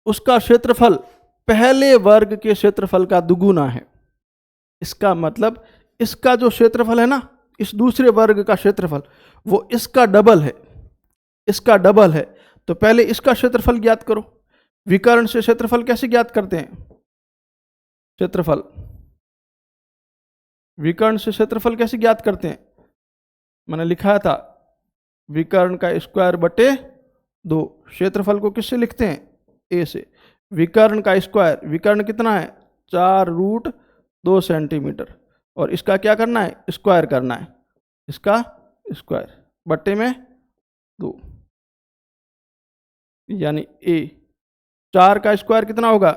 उसका क्षेत्रफल पहले वर्ग के क्षेत्रफल का दुगुना है। इसका मतलब इसका जो क्षेत्रफल है ना, इस दूसरे वर्ग का क्षेत्रफल, वो इसका डबल है, इसका डबल है। तो पहले इसका क्षेत्रफल ज्ञात करो। विकर्ण से क्षेत्रफल कैसे ज्ञात करते हैं? क्षेत्रफल, विकर्ण से क्षेत्रफल कैसे ज्ञात करते हैं? मैंने लिखा था विकर्ण का स्क्वायर बटे 2। क्षेत्रफल को किससे लिखते हैं? ए से। विकर्ण का स्क्वायर, विकर्ण कितना है? 4√2 सेंटीमीटर, और इसका क्या करना है? स्क्वायर करना है, इसका स्क्वायर बट्टे में 2, यानी ए। 4 का स्क्वायर कितना होगा?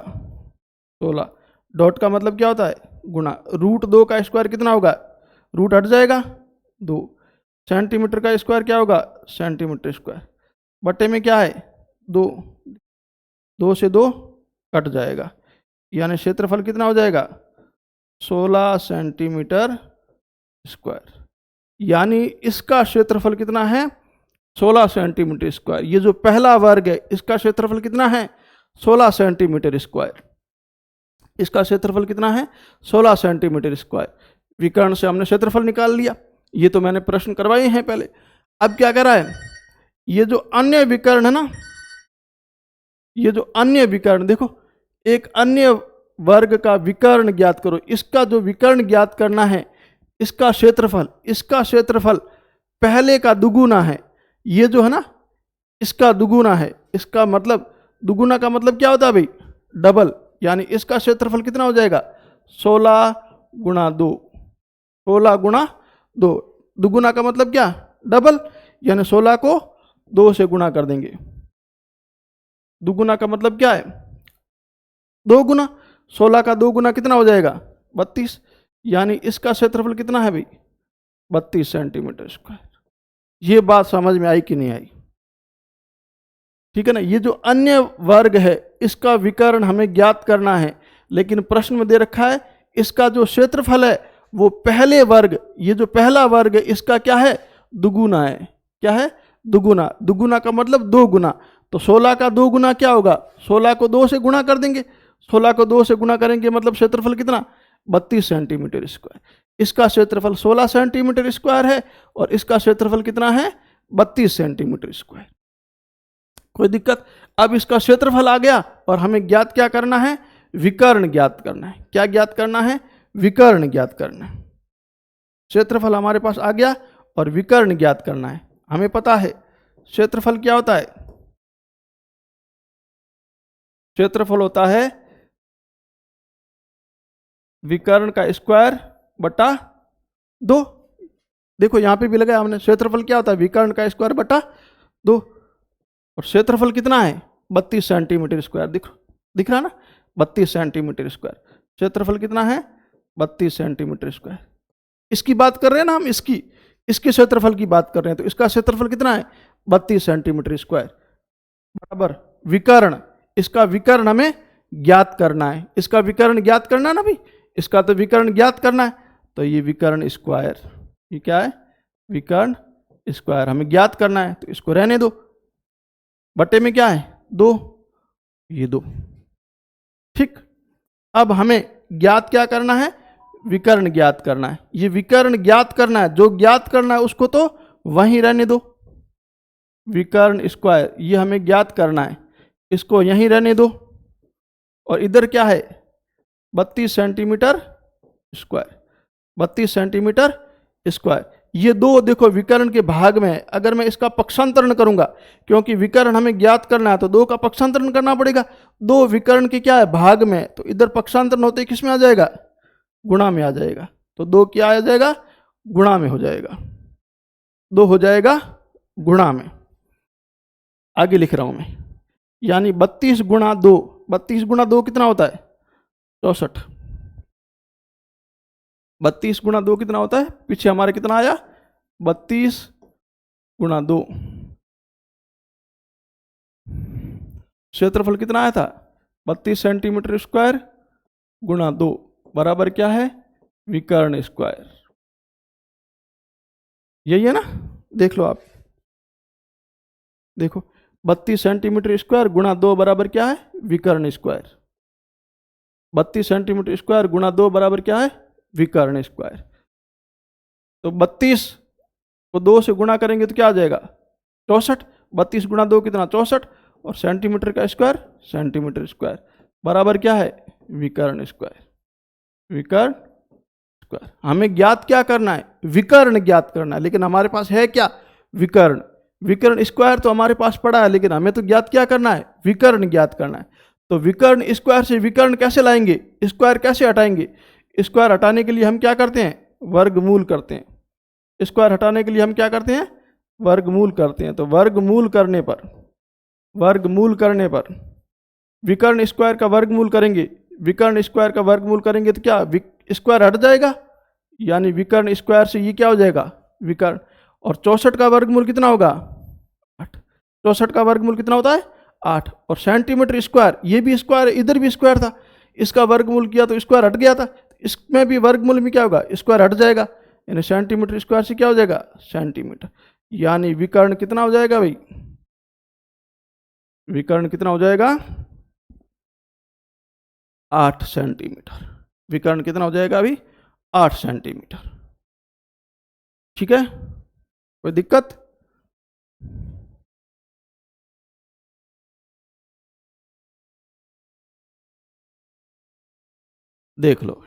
16। डॉट का मतलब क्या होता है? गुणा। √2 का स्क्वायर कितना होगा? रूट हट जाएगा 2। सेंटीमीटर का स्क्वायर क्या होगा? सेंटीमीटर स्क्वायर बटे में क्या है? 2। 2 से 2 कट जाएगा, यानी क्षेत्रफल कितना हो जाएगा 16 सेंटीमीटर स्क्वायर। यानी इसका क्षेत्रफल कितना है 16 सेंटीमीटर स्क्वायर। ये जो पहला वर्ग है इसका क्षेत्रफल कितना है 16 सेंटीमीटर स्क्वायर। इसका क्षेत्रफल कितना है 16 सेंटीमीटर स्क्वायर। विकर्ण से हमने क्षेत्रफल निकाल लिया। ये तो मैंने प्रश्न करवाए हैं पहले। अब क्या करा है, ये जो अन्य विकर्ण है ना, ये जो अन्य विकर्ण, देखो एक अन्य वर्ग का विकर्ण ज्ञात करो। इसका जो विकर्ण ज्ञात करना है, इसका क्षेत्रफल पहले का दुगुना है। ये जो है ना इसका दुगुना है। इसका मतलब दुगुना का मतलब क्या होता है भाई, डबल। यानी इसका क्षेत्रफल कितना हो जाएगा 16 गुणा 2। 16 गुणा 2, दुगुना का मतलब क्या डबल, यानी 16 को 2 से गुणा कर देंगे। दुगुना का मतलब क्या है 2 गुना। 16 का 2 गुना कितना हो जाएगा 32। यानी इसका क्षेत्रफल कितना है भाई 32 सेंटीमीटर स्क्वायर। ये बात समझ में आई कि नहीं आई, ठीक है ना। ये जो अन्य वर्ग है इसका विकर्ण हमें ज्ञात करना है, लेकिन प्रश्न में दे रखा है इसका जो क्षेत्रफल है वो पहले वर्ग, ये जो पहला वर्ग है इसका क्या है दुगुना है। क्या है दुगुना। दुगुना का मतलब 2 गुना। तो 16 का 2 गुना क्या होगा 16 को 2 से गुणा कर देंगे। 16 को 2 से गुणा करेंगे मतलब क्षेत्रफल कितना 32 सेंटीमीटर स्क्वायर। इसका क्षेत्रफल 16 सेंटीमीटर स्क्वायर है और इसका क्षेत्रफल कितना है 32 सेंटीमीटर स्क्वायर। कोई दिक्कत। अब इसका क्षेत्रफल आ गया और हमें ज्ञात क्या करना है विकर्ण ज्ञात करना है। क्या ज्ञात करना है विकर्ण ज्ञात करना है। क्षेत्रफल हमारे पास आ गया और विकर्ण ज्ञात करना है। हमें पता है क्षेत्रफल क्या होता है, क्षेत्रफल होता है विकर्ण का स्क्वायर बटा 2। देखो यहां पे भी लगाया हमने, क्षेत्रफल क्या होता है विकर्ण का स्क्वायर बटा 2। और क्षेत्रफल कितना है 32 सेंटीमीटर स्क्वायर। देखो दिख रहा ना 32 सेंटीमीटर स्क्वायर। क्षेत्रफल कितना है 32 सेंटीमीटर स्क्वायर। इसकी बात कर रहे हैं ना हम, इसके क्षेत्रफल की बात कर रहे हैं। तो इसका क्षेत्रफल कितना है 32 सेंटीमीटर स्क्वायर बराबर विकर्ण। इसका विकर्ण हमें ज्ञात करना है। इसका विकर्ण ज्ञात करना है ना भाई, इसका तो विकर्ण ज्ञात करना है। तो ये विकर्ण स्क्वायर, ये क्या है विकर्ण स्क्वायर हमें ज्ञात करना है। तो इसको रहने दो, बटे में क्या है 2, ये 2। ठीक। अब हमें ज्ञात क्या करना है विकर्ण ज्ञात करना है। ये विकर्ण ज्ञात करना है, जो ज्ञात करना है उसको तो वहीं रहने दो। विकर्ण स्क्वायर ये हमें ज्ञात करना है, इसको यहीं रहने दो। और इधर क्या है 32 सेंटीमीटर स्क्वायर। 32 centimetre square. ये 2 देखो विकर्ण के भाग में है। अगर मैं इसका पक्षांतरण करूंगा, क्योंकि विकर्ण हमें ज्ञात करना है तो 2 का पक्षांतरण करना पड़ेगा। 2 विकर्ण के क्या है भाग में है, तो इधर पक्षांतरण होते ही किस में आ जाएगा गुणा में आ जाएगा। तो 2 क्या आ जाएगा गुणा में हो जाएगा। 2 हो जाएगा गुणा में। आगे लिख रहा हूं मैं, यानी 32 गुणा 2। 32 गुणा 2 कितना होता है 64। 32 गुणा 2 कितना होता है, पीछे हमारे कितना आया 32 गुणा 2। क्षेत्रफल कितना आया था 32 सेंटीमीटर स्क्वायर गुणा 2 बराबर क्या है विकर्ण स्क्वायर। यही है ना, देख लो आप। देखो 32 सेंटीमीटर स्क्वायर गुणा 2 बराबर क्या है विकर्ण स्क्वायर। 32 सेंटीमीटर स्क्वायर गुणा 2 बराबर क्या है विकर्ण स्क्वायर। तो 32 को 2 से गुणा करेंगे तो क्या आ जाएगा 64। 32 गुणा 2 कितना 64, और सेंटीमीटर का स्क्वायर सेंटीमीटर स्क्वायर बराबर क्या है विकर्ण स्क्वायर। विकर्ण स्क्वायर हमें ज्ञात क्या करना है विकर्ण ज्ञात करना है, लेकिन हमारे पास है क्या विकर्ण। विकर्ण स्क्वायर तो हमारे पास पड़ा है, लेकिन हमें तो ज्ञात क्या करना है विकर्ण ज्ञात करना है। तो विकर्ण स्क्वायर से विकर्ण कैसे लाएंगे, स्क्वायर कैसे हटाएंगे। स्क्वायर हटाने के लिए हम क्या करते हैं वर्गमूल करते हैं। स्क्वायर हटाने के लिए हम क्या करते हैं वर्गमूल करते हैं। तो वर्गमूल करने पर विकर्ण स्क्वायर का वर्गमूल करेंगे। विकर्ण स्क्वायर का वर्गमूल करेंगे तो क्या स्क्वायर हट जाएगा, यानी विकर्ण स्क्वायर से ये क्या हो जाएगा विकर्ण। और 64 का वर्गमूल कितना होगा 8। 64 का वर्गमूल कितना होता है 8। और सेंटीमीटर स्क्वायर, ये भी स्क्वायर इधर भी स्क्वायर था, इसका वर्गमूल किया तो स्क्वायर हट गया था, इसमें भी वर्गमूल में क्या होगा, स्क्वायर हट जाएगा, यानी सेंटीमीटर स्क्वायर से क्या हो जाएगा, सेंटीमीटर। यानी विकर्ण कितना हो जाएगा भाई, विकर्ण कितना हो जाएगा, 8 सेंटीमीटर। विकर्ण कितना हो जाएगा अभी, 8 सेंटीमीटर। ठीक है, कोई दिक्कत? देख लो।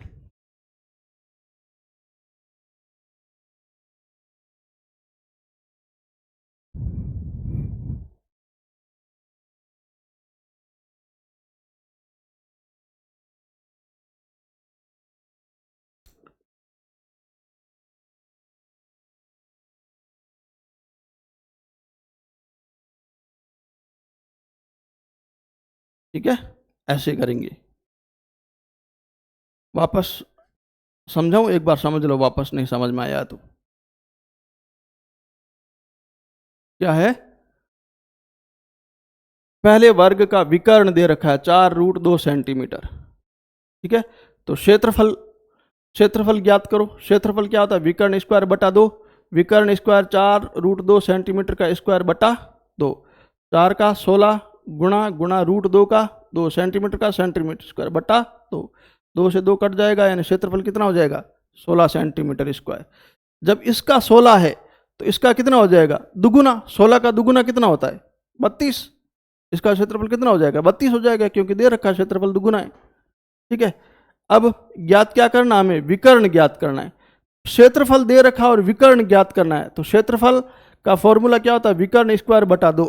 ठीक है, ऐसे करेंगे। वापस समझाऊं, एक बार समझ लो, वापस नहीं समझ में आया तो। क्या है, पहले वर्ग का विकर्ण दे रखा है 4√2 सेंटीमीटर। ठीक है, तो क्षेत्रफल, क्षेत्रफल ज्ञात करो। क्षेत्रफल क्या होता है, विकर्ण स्क्वायर बटा 2, विकर्ण स्क्वायर 4√2 सेंटीमीटर का स्क्वायर बटा 2, 4 का 16 गुणा गुणा √2 का 2 सेंटीमीटर का सेंटीमीटर स्क्वायर बटा 2, 2 से 2 कट जाएगा, यानी क्षेत्रफल कितना हो जाएगा, 16 सेंटीमीटर स्क्वायर। जब इसका 16 है तो इसका कितना हो जाएगा, दुगुना। 16 का दुगुना कितना होता है, 32। इसका क्षेत्रफल कितना हो जाएगा, 32 हो जाएगा, क्योंकि दे रखा क्षेत्रफल दुगुना है। ठीक है, अब ज्ञात क्या करना, हमें विकर्ण ज्ञात करना है। क्षेत्रफल दे रखा और विकर्ण ज्ञात करना है, तो क्षेत्रफल का फॉर्मूला क्या होता है, विकर्ण स्क्वायर बटा 2।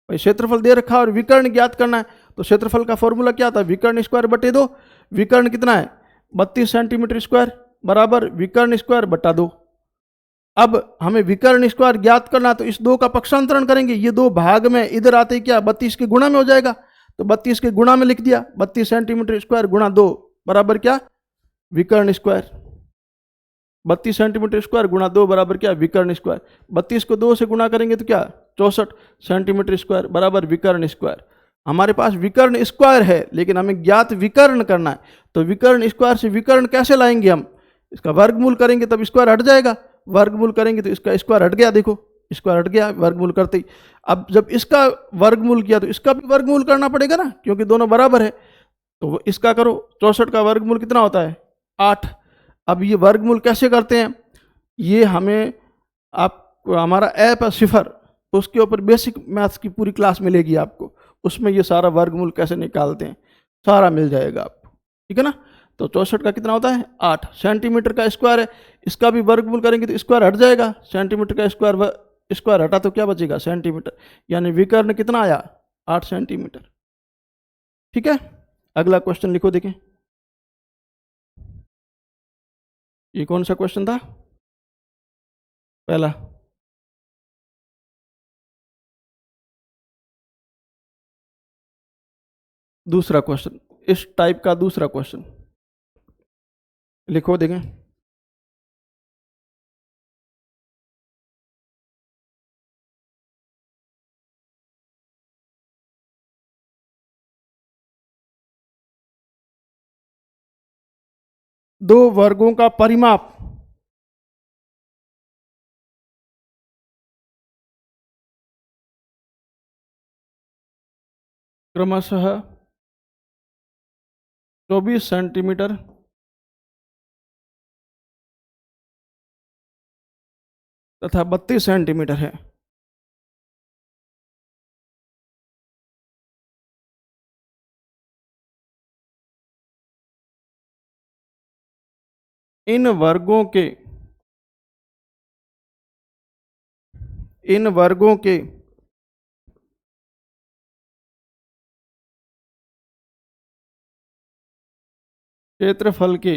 क्षेत्रफल दे रखा और विकर्ण ज्ञात करना है, तो क्षेत्रफल का फॉर्मूला क्या होता है, विकर्ण स्क्वायर बटे 2। विकर्ण कितना है, 32 सेंटीमीटर स्क्वायर बराबर विकर्ण स्क्वायर बटा 2। अब हमें विकर्ण स्क्वायर ज्ञात करना, तो इस 2 का पक्षांतरण करेंगे, ये 2 भाग में इधर आते क्या 32 के गुणा में हो जाएगा, तो 32 के गुणा में लिख दिया, 32 सेंटीमीटर स्क्वायर गुणा 2 बराबर क्या, विकर्ण स्क्वायर। 32 सेंटीमीटर स्क्वायर गुणा 2 बराबर क्या, विकर्ण स्क्वायर। 32 को 2 से गुणा करेंगे तो क्या, 64 सेंटीमीटर स्क्वायर बराबर विकर्ण स्क्वायर। हमारे पास विकर्ण स्क्वायर है, लेकिन हमें ज्ञात विकर्ण करना है, तो विकर्ण स्क्वायर से विकर्ण कैसे लाएंगे हम, इसका वर्गमूल करेंगे तब स्क्वायर हट जाएगा, वर्गमूल करेंगे तो इसका स्क्वायर हट गया, देखो स्क्वायर हट गया वर्गमूल करते ही। अब जब इसका वर्गमूल किया तो इसका भी वर्गमूल करना पड़ेगा ना, क्योंकि दोनों बराबर है। तो इसका करो, 64 का वर्गमूल कितना होता है, 8। अब ये वर्गमूल कैसे करते हैं, ये हमें, आप हमारा ऐप है सिफर, उसके ऊपर बेसिक मैथ्स की पूरी क्लास मिलेगी आपको, उसमें ये सारा वर्गमूल कैसे निकालते हैं सारा मिल जाएगा आपको। ठीक है ना, तो 64 का कितना होता है, 8। सेंटीमीटर का स्क्वायर है, इसका भी वर्गमूल करेंगे तो स्क्वायर हट जाएगा, सेंटीमीटर का स्क्वायर स्क्वायर हटा तो क्या बचेगा, सेंटीमीटर, यानी विकर्ण कितना आया, 8 सेंटीमीटर। ठीक है, अगला क्वेश्चन लिखो, देखें ये कौन सा क्वेश्चन था, पहला। दूसरा क्वेश्चन, इस टाइप का दूसरा क्वेश्चन लिखो, देखें। दो वर्गों का परिमाप क्रमशः 24 सेंटीमीटर तथा 32 सेंटीमीटर है। इन वर्गों के, इन वर्गों के क्षेत्रफल के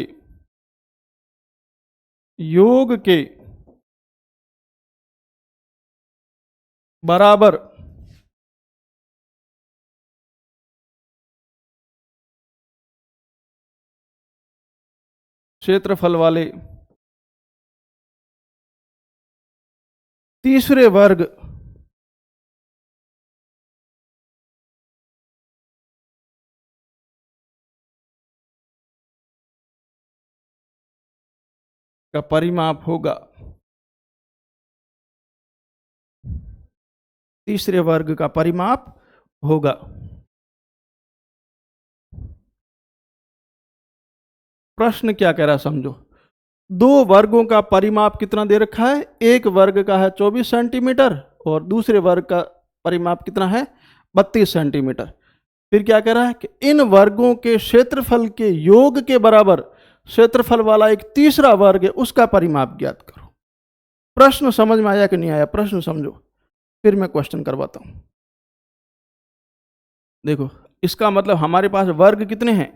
योग के बराबर क्षेत्रफल वाले तीसरे वर्ग का परिमाप होगा तीसरे वर्ग का परिमाप होगा। प्रश्न क्या कह रहा है समझो। दो वर्गों का परिमाप कितना दे रखा है, एक वर्ग का है 24 सेंटीमीटर और दूसरे वर्ग का परिमाप कितना है 32 सेंटीमीटर। फिर क्या कह रहा है कि इन वर्गों के क्षेत्रफल के योग के बराबर क्षेत्रफल वाला एक तीसरा वर्ग है, उसका परिमाप ज्ञात करो। प्रश्न समझ में आया कि नहीं आया, प्रश्न समझो, फिर मैं क्वेश्चन करवाता हूं। देखो इसका मतलब हमारे पास वर्ग कितने हैं,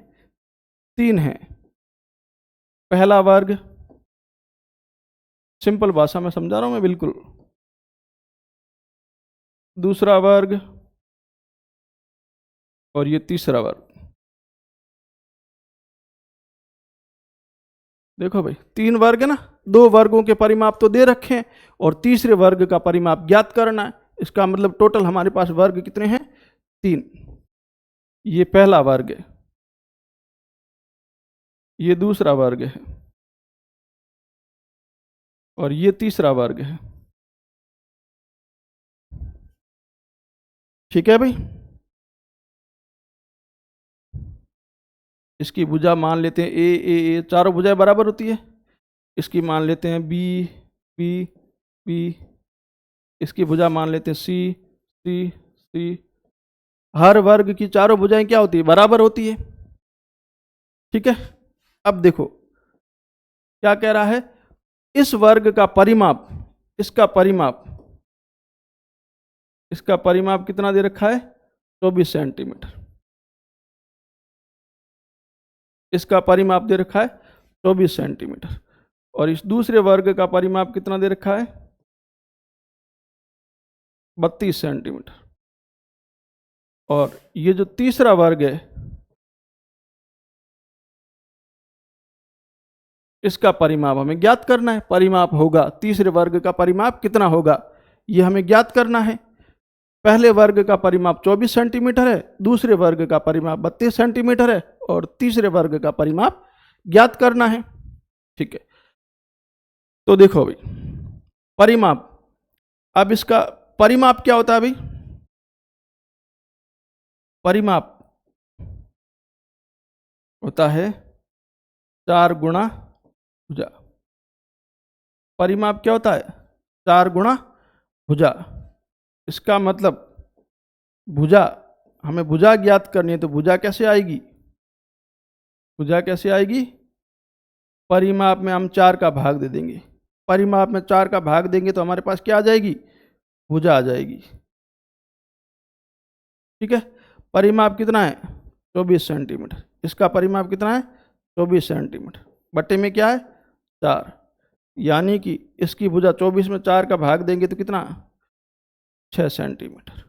3 हैं। पहला वर्ग, सिंपल भाषा में समझा रहा हूं मैं बिल्कुल, दूसरा वर्ग और ये तीसरा वर्ग। देखो भाई 3 वर्ग है ना, 2 वर्गों के परिमाप तो दे रखे हैं और तीसरे वर्ग का परिमाप ज्ञात करना है। इसका मतलब टोटल हमारे पास वर्ग कितने हैं, 3। ये पहला वर्ग है, ये दूसरा वर्ग है और ये तीसरा वर्ग है। ठीक है भाई। इसकी भुजा मान लेते हैं ए, चारों भुजाएं बराबर होती है। इसकी मान लेते हैं बी, बी, बी। इसकी भुजा मान लेते हैं सी, सी, सी। हर वर्ग की चारों भुजाएं क्या होती है, बराबर होती है। ठीक है। अब देखो क्या कह रहा है, इस वर्ग का परिमाप, इसका परिमाप कितना दे रखा है 24 सेंटीमीटर। इसका परिमाप दे रखा है 24 सेंटीमीटर और इस दूसरे वर्ग का परिमाप कितना दे रखा है 32 सेंटीमीटर। और ये जो तीसरा वर्ग है इसका परिमाप हमें ज्ञात करना है। परिमाप होगा, तीसरे वर्ग का परिमाप कितना होगा ये हमें ज्ञात करना है। पहले वर्ग का परिमाप 24 सेंटीमीटर है, दूसरे वर्ग का परिमाप 32 सेंटीमीटर है और तीसरे वर्ग का परिमाप ज्ञात करना है। ठीक है, तो देखो भाई परिमाप, अब इसका परिमाप क्या होता है भाई, परिमाप होता है 4 गुणा भुजा। परिमाप क्या होता है 4 गुणा भुजा। इसका मतलब भुजा, हमें भुजा ज्ञात करनी है, तो भुजा कैसे आएगी, भुजा कैसे आएगी, परिमाप में हम 4 का भाग दे देंगे। परिमाप में 4 का भाग देंगे तो हमारे पास क्या आ जाएगी, भुजा आ जाएगी। ठीक है, परिमाप कितना है 24 सेंटीमीटर। इसका परिमाप कितना है 24 सेंटीमीटर, बट्टे में क्या है 4, यानी कि इसकी भुजा 24 में 4 का भाग देंगे तो कितना 6 सेंटीमीटर।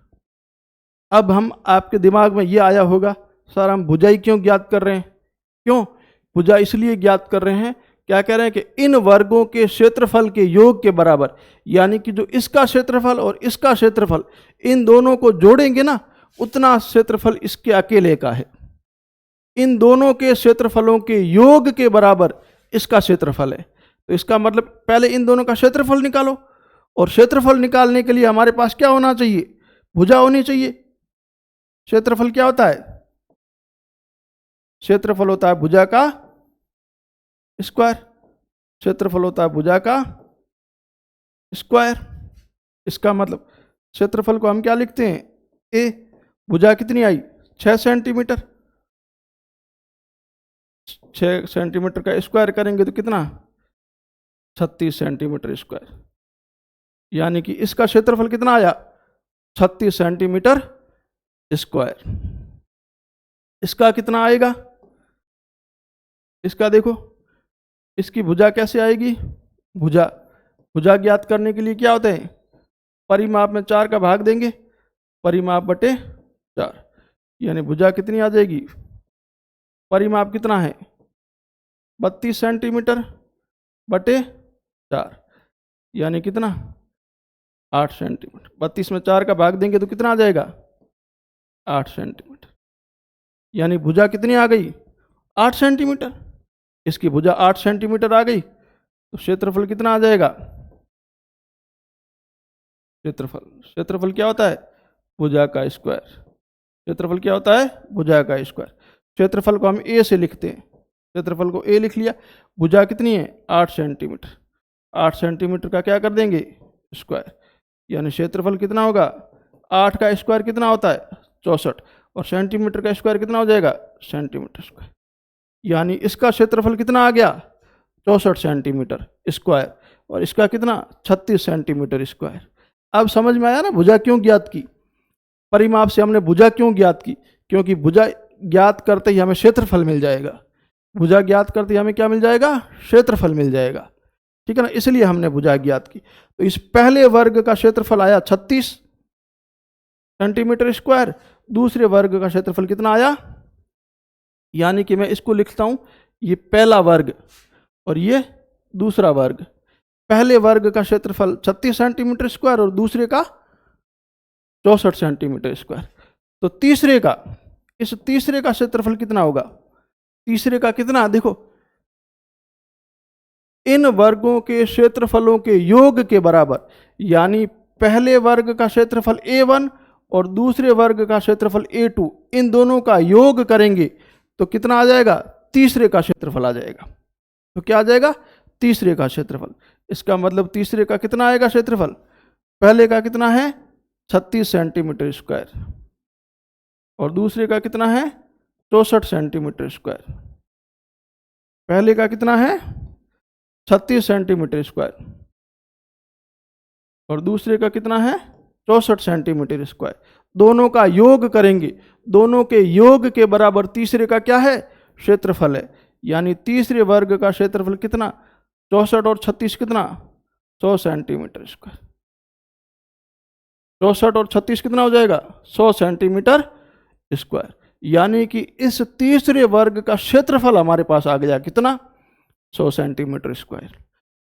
अब हम आपके दिमाग में ये आया होगा सर हम भुजा ही क्यों ज्ञात कर रहे हैं, क्यों भुजा इसलिए ज्ञात कर रहे हैं, क्या कह रहे हैं कि इन वर्गों के क्षेत्रफल के योग के बराबर, यानी कि जो इसका क्षेत्रफल और इसका क्षेत्रफल इन दोनों को जोड़ेंगे ना उतना क्षेत्रफल इसके अकेले का है। इन दोनों के क्षेत्रफलों के योग के बराबर इसका क्षेत्रफल है। तो इसका मतलब पहले इन दोनों का क्षेत्रफल निकालो और क्षेत्रफल निकालने के लिए हमारे पास क्या होना चाहिए, भुजा होनी चाहिए। क्षेत्रफल क्या होता है, क्षेत्रफल होता है भुजा का स्क्वायर, क्षेत्रफल होता है भुजा का स्क्वायर। इसका मतलब क्षेत्रफल को हम क्या लिखते हैं ए, भुजा कितनी आई 6 सेंटीमीटर, 6 सेंटीमीटर का स्क्वायर करेंगे तो कितना 36 सेंटीमीटर स्क्वायर, यानी कि इसका क्षेत्रफल कितना आया 36 सेंटीमीटर स्क्वायर। इसका कितना आएगा, इसका देखो इसकी भुजा कैसे आएगी, भुजा ज्ञात करने के लिए क्या होते हैं, परिमाप में 4 का भाग देंगे, परिमाप बटे 4, यानी भुजा कितनी आ जाएगी, परिमाप कितना है 32 सेंटीमीटर बटे 4, यानी कितना 8 सेंटीमीटर। 32 में 4 का भाग देंगे तो कितना आ जाएगा 8 सेंटीमीटर, यानी भुजा कितनी आ गई 8 सेंटीमीटर। इसकी भुजा 8 सेंटीमीटर आ गई तो क्षेत्रफल कितना आ जाएगा? क्षेत्रफल क्या होता है? भुजा का स्क्वायर। क्षेत्रफल क्या होता है? भुजा का स्क्वायर। क्षेत्रफल को हम ए से लिखते हैं, क्षेत्रफल को ए लिख लिया। भुजा कितनी है? 8 सेंटीमीटर। 8 सेंटीमीटर का क्या कर देंगे? स्क्वायर। यानी क्षेत्रफल कितना होगा? 8 का स्क्वायर कितना होता है? 64। और सेंटीमीटर का स्क्वायर कितना हो जाएगा? Centimetre square. यानी इसका क्षेत्रफल कितना आ गया? 64 सेंटीमीटर स्क्वायर। और इसका कितना? 36 सेंटीमीटर स्क्वायर। अब समझ में आया ना भुजा क्यों ज्ञात की? परिमाप से हमने भुजा क्यों ज्ञात की? क्योंकि भुजा ज्ञात करते ही हमें क्षेत्रफल मिल जाएगा। भुजा ज्ञात करते ही हमें क्या मिल जाएगा? क्षेत्रफल मिल जाएगा। ठीक है ना, इसलिए हमने भुजा ज्ञात की। तो इस पहले वर्ग का क्षेत्रफल आया 36 सेंटीमीटर स्क्वायर। दूसरे वर्ग का क्षेत्रफल कितना आया? यानी कि मैं इसको लिखता हूं, ये पहला वर्ग और ये दूसरा वर्ग। पहले वर्ग का क्षेत्रफल 36 सेंटीमीटर स्क्वायर और दूसरे का 64 सेंटीमीटर स्क्वायर। तो तीसरे का, इस तीसरे का क्षेत्रफल कितना होगा? तीसरे का कितना? देखो, इन वर्गों के क्षेत्रफलों के योग के बराबर। यानी पहले वर्ग का क्षेत्रफल A1 और दूसरे वर्ग का क्षेत्रफल A2, इन दोनों का योग करेंगे तो कितना आ जाएगा? तीसरे का क्षेत्रफल आ जाएगा। तो क्या आ जाएगा? तीसरे का क्षेत्रफल। इसका मतलब तीसरे का कितना आएगा क्षेत्रफल? पहले का कितना है? 36 सेंटीमीटर स्क्वायर और दूसरे का कितना है? 64 सेंटीमीटर स्क्वायर। पहले का कितना है? 36 सेंटीमीटर स्क्वायर और दूसरे का कितना है? 64 सेंटीमीटर स्क्वायर। दोनों का योग करेंगे, दोनों के योग के बराबर तीसरे का क्या है? क्षेत्रफल है। यानी तीसरे वर्ग का क्षेत्रफल कितना? 64 और 36 कितना? 100 सेंटीमीटर स्क्वायर। 64 और 36 कितना हो जाएगा? 100 सेंटीमीटर स्क्वायर। यानी कि इस तीसरे वर्ग का क्षेत्रफल हमारे पास आ गया कितना? 100 सेंटीमीटर स्क्वायर।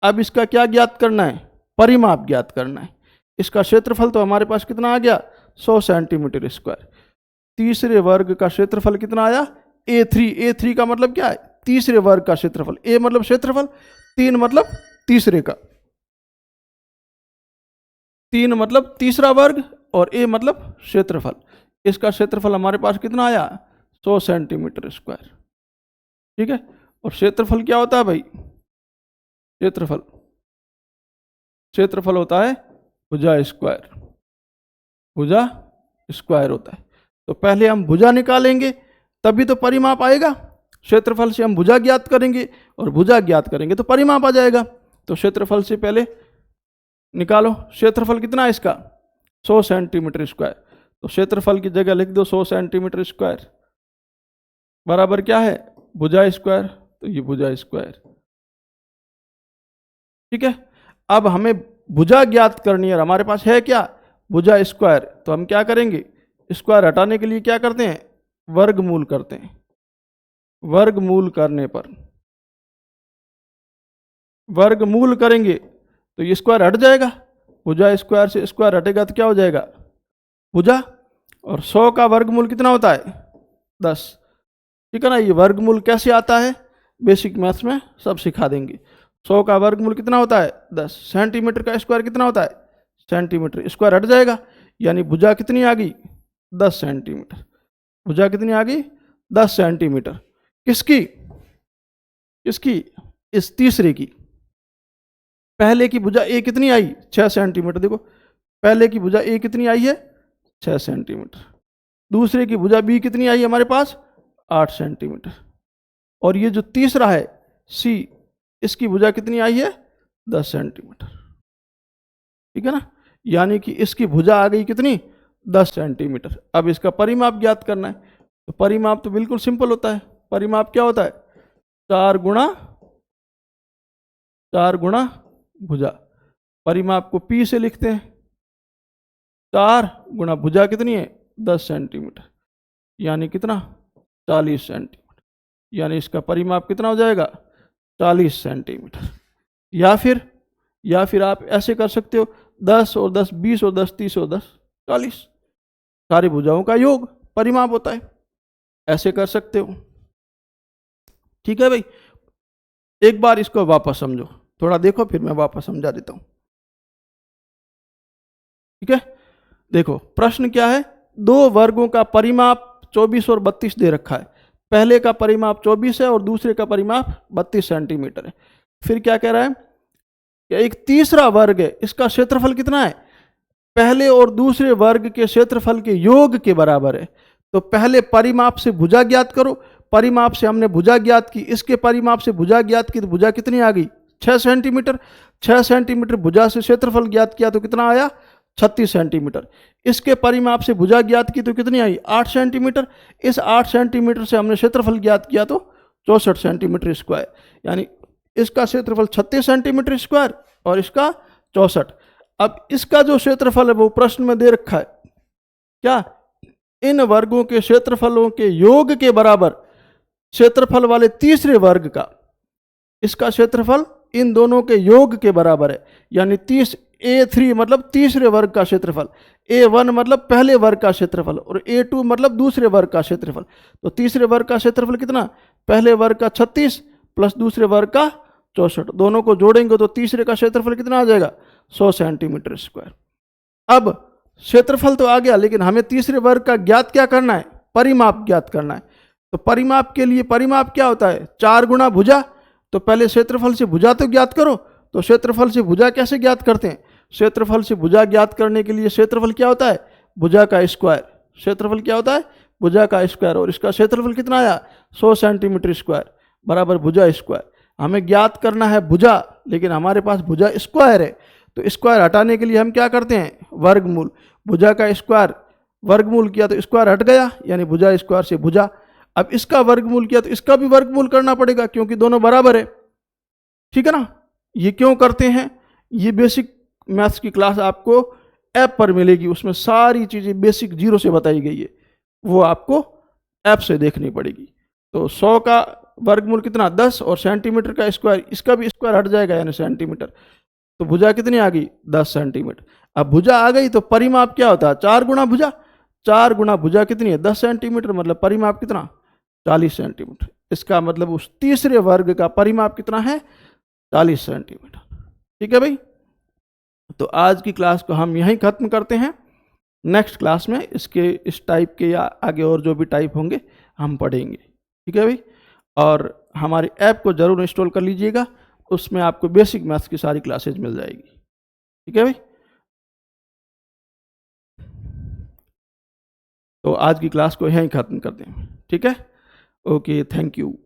अब इसका क्या ज्ञात करना है? परिमाप ज्ञात करना है। इसका क्षेत्रफल तो हमारे पास कितना आ गया? 100 सेंटीमीटर स्क्वायर। तीसरे वर्ग का क्षेत्रफल कितना आया? A3। A3 का मतलब क्या है? तीसरे वर्ग का क्षेत्रफल। A मतलब क्षेत्रफल, 3 मतलब तीसरे का, 3 मतलब तीसरा वर्ग और A मतलब क्षेत्रफल। इसका क्षेत्रफल हमारे पास कितना आया? 100 सेंटीमीटर स्क्वायर। ठीक है। और क्षेत्रफल क्या होता है भाई? क्षेत्रफल होता है भुजा स्क्वायर। भुजा स्क्वायर होता है। तो पहले हम भुजा निकालेंगे तभी तो परिमाप आएगा। क्षेत्रफल से हम भुजा ज्ञात करेंगे और भुजा ज्ञात करेंगे तो परिमाप आ जाएगा। तो क्षेत्रफल से पहले निकालो। क्षेत्रफल कितना है इसका? 100 सेंटीमीटर स्क्वायर। तो क्षेत्रफल की जगह लिख दो 100 सेंटीमीटर स्क्वायर बराबर क्या है? भुजा स्क्वायर। तो ये भुजा स्क्वायर। ठीक है। अब हमें भुजा ज्ञात करनी है, हमारे पास है क्या? भुजा स्क्वायर। तो हम क्या करेंगे? स्क्वायर हटाने के लिए क्या करते हैं? वर्गमूल करते हैं। वर्गमूल करने पर, वर्गमूल करेंगे तो ये स्क्वायर हट जाएगा। भुजा स्क्वायर से स्क्वायर हटेगा तो क्या हो जाएगा? भुजा। और 100 का वर्गमूल कितना होता है? 10। ठीक है ना। ये वर्गमूल कैसे आता है? बेसिक मैथ्स में सब सिखा देंगे। 100 का वर्गमूल कितना होता है? 10। सेंटीमीटर का स्क्वायर कितना होता है? सेंटीमीटर। स्क्वायर हट जाएगा। यानी भुजा कितनी आ गई? 10 सेंटीमीटर। भुजा कितनी आ गई? 10 सेंटीमीटर। किसकी? किसकी? इस तीसरे की। पहले की भुजा ए कितनी आई? 6 सेंटीमीटर। देखो पहले की भुजा ए कितनी आई है? 6 सेंटीमीटर। दूसरे की भुजा बी कितनी आई हमारे पास? 8 सेंटीमीटर। और ये जो तीसरा है सी, इसकी भुजा कितनी आई है? 10 सेंटीमीटर। ठीक है ना। यानी कि इसकी भुजा आ गई कितनी? 10 सेंटीमीटर। अब इसका परिमाप ज्ञात करना है। तो परिमाप तो बिल्कुल सिंपल होता है। परिमाप क्या होता है? 4 गुणा भुजा। परिमाप को P से लिखते हैं। 4 गुणा भुजा कितनी है? 10 सेंटीमीटर। यानी कितना? 40 सेंटीमीटर। यानी इसका परिमाप कितना हो जाएगा? 40 सेंटीमीटर। या फिर आप ऐसे कर सकते हो 10 और 10 20 और 10 30 और 10 40। सारी भुजाओं का योग परिमाप होता है। ऐसे कर सकते हो। ठीक है भाई। एक बार इसको वापस समझो। थोड़ा देखो फिर मैं वापस समझा देता हूँ। ठीक है, देखो प्रश्न क्या है, दो वर्गों का परिमाप 24 और 32 दे रखा है। पहले का परिमाप 24 है और दूसरे का परिमाप 32 सेंटीमीटर है। फिर क्या कह रहा है कि एक तीसरा वर्ग है, इसका क्षेत्रफल कितना है, पहले और दूसरे वर्ग के क्षेत्रफल के योग के बराबर है। तो पहले परिमाप से भुजा ज्ञात करो। परिमाप से हमने भुजा ज्ञात की, इसके परिमाप से भुजा ज्ञात की तो भुजा कितनी आ गई, 6 सेंटीमीटर। 6 सेंटीमीटर भुजा से क्षेत्रफल ज्ञात किया तो कितना आया, 36 सेंटीमीटर। इसके परिमाप से भुजा ज्ञात की तो कितनी आई, 8 सेंटीमीटर। इस 8 सेंटीमीटर से हमने क्षेत्रफल ज्ञात किया तो 64 सेंटीमीटर स्क्वायर, यानी इसका क्षेत्रफल 36 सेंटीमीटर स्क्वायर और इसका 64। अब इसका जो क्षेत्रफल है वो प्रश्न में दे रखा है, क्या, इन वर्गों के क्षेत्रफलों के योग के बराबर क्षेत्रफल वाले तीसरे वर्ग का, इसका क्षेत्रफल इन दोनों के योग के बराबर है, यानी A3 मतलब तीसरे वर्ग का क्षेत्रफल, A1 मतलब पहले वर्ग का क्षेत्रफल और A2 मतलब दूसरे वर्ग का क्षेत्रफल। तो तीसरे वर्ग का क्षेत्रफल कितना, पहले वर्ग का 36 प्लस दूसरे वर्ग का 64, दोनों को जोड़ेंगे तो तीसरे का क्षेत्रफल कितना आ जाएगा, 100 सेंटीमीटर स्क्वायर। अब क्षेत्रफल तो आ गया, लेकिन हमें तीसरे वर्ग का ज्ञात क्या करना है, परिमाप ज्ञात करना है। तो परिमाप के लिए परिमाप क्या होता है, 4 गुणा भुजा। तो पहले क्षेत्रफल से भुजा तो ज्ञात करो। तो क्षेत्रफल से भुजा कैसे ज्ञात करते हैं, क्षेत्रफल से भुजा ज्ञात करने के लिए क्षेत्रफल क्या होता है, भुजा का स्क्वायर। क्षेत्रफल क्या होता है, भुजा का स्क्वायर, और इसका क्षेत्रफल कितना आया, 100 सेंटीमीटर स्क्वायर बराबर भुजा स्क्वायर। हमें ज्ञात करना है भुजा, लेकिन हमारे पास भुजा स्क्वायर है, तो स्क्वायर हटाने के लिए हम क्या करते हैं, वर्गमूल। भुजा का स्क्वायर वर्गमूल किया तो स्क्वायर हट गया, यानी भुजा स्क्वायर से भुजा। अब इसका वर्गमूल किया तो इसका भी वर्गमूल करना पड़ेगा, क्योंकि दोनों बराबर है। ठीक है ना, ये क्यों करते हैं, ये बेसिक मैथ्स की क्लास आपको ऐप पर मिलेगी, उसमें सारी चीज़ें बेसिक जीरो से बताई गई है, वो आपको ऐप से देखनी पड़ेगी। तो 100 का वर्गमूल कितना, 10, और सेंटीमीटर का स्क्वायर, इसका भी स्क्वायर हट जाएगा यानी सेंटीमीटर। तो भुजा कितनी आ गई, 10 सेंटीमीटर। अब भुजा आ गई तो परिमाप क्या होता है, 4 गुणा भुजा। 4 गुणा भुजा कितनी है, 10 सेंटीमीटर, मतलब परिमाप कितना, 40 सेंटीमीटर। इसका मतलब उस तीसरे वर्ग का परिमाप कितना है, 40 सेंटीमीटर। ठीक है भाई, तो आज की क्लास को हम यहीं ख़त्म करते हैं। नेक्स्ट क्लास में इसके इस टाइप के या आगे और जो भी टाइप होंगे हम पढ़ेंगे। ठीक है भाई, और हमारी ऐप को ज़रूर इंस्टॉल कर लीजिएगा, उसमें आपको बेसिक मैथ्स की सारी क्लासेज मिल जाएगी। ठीक है भाई, तो आज की क्लास को यहीं ख़त्म करते हैं। ठीक है, ओके, थैंक यू।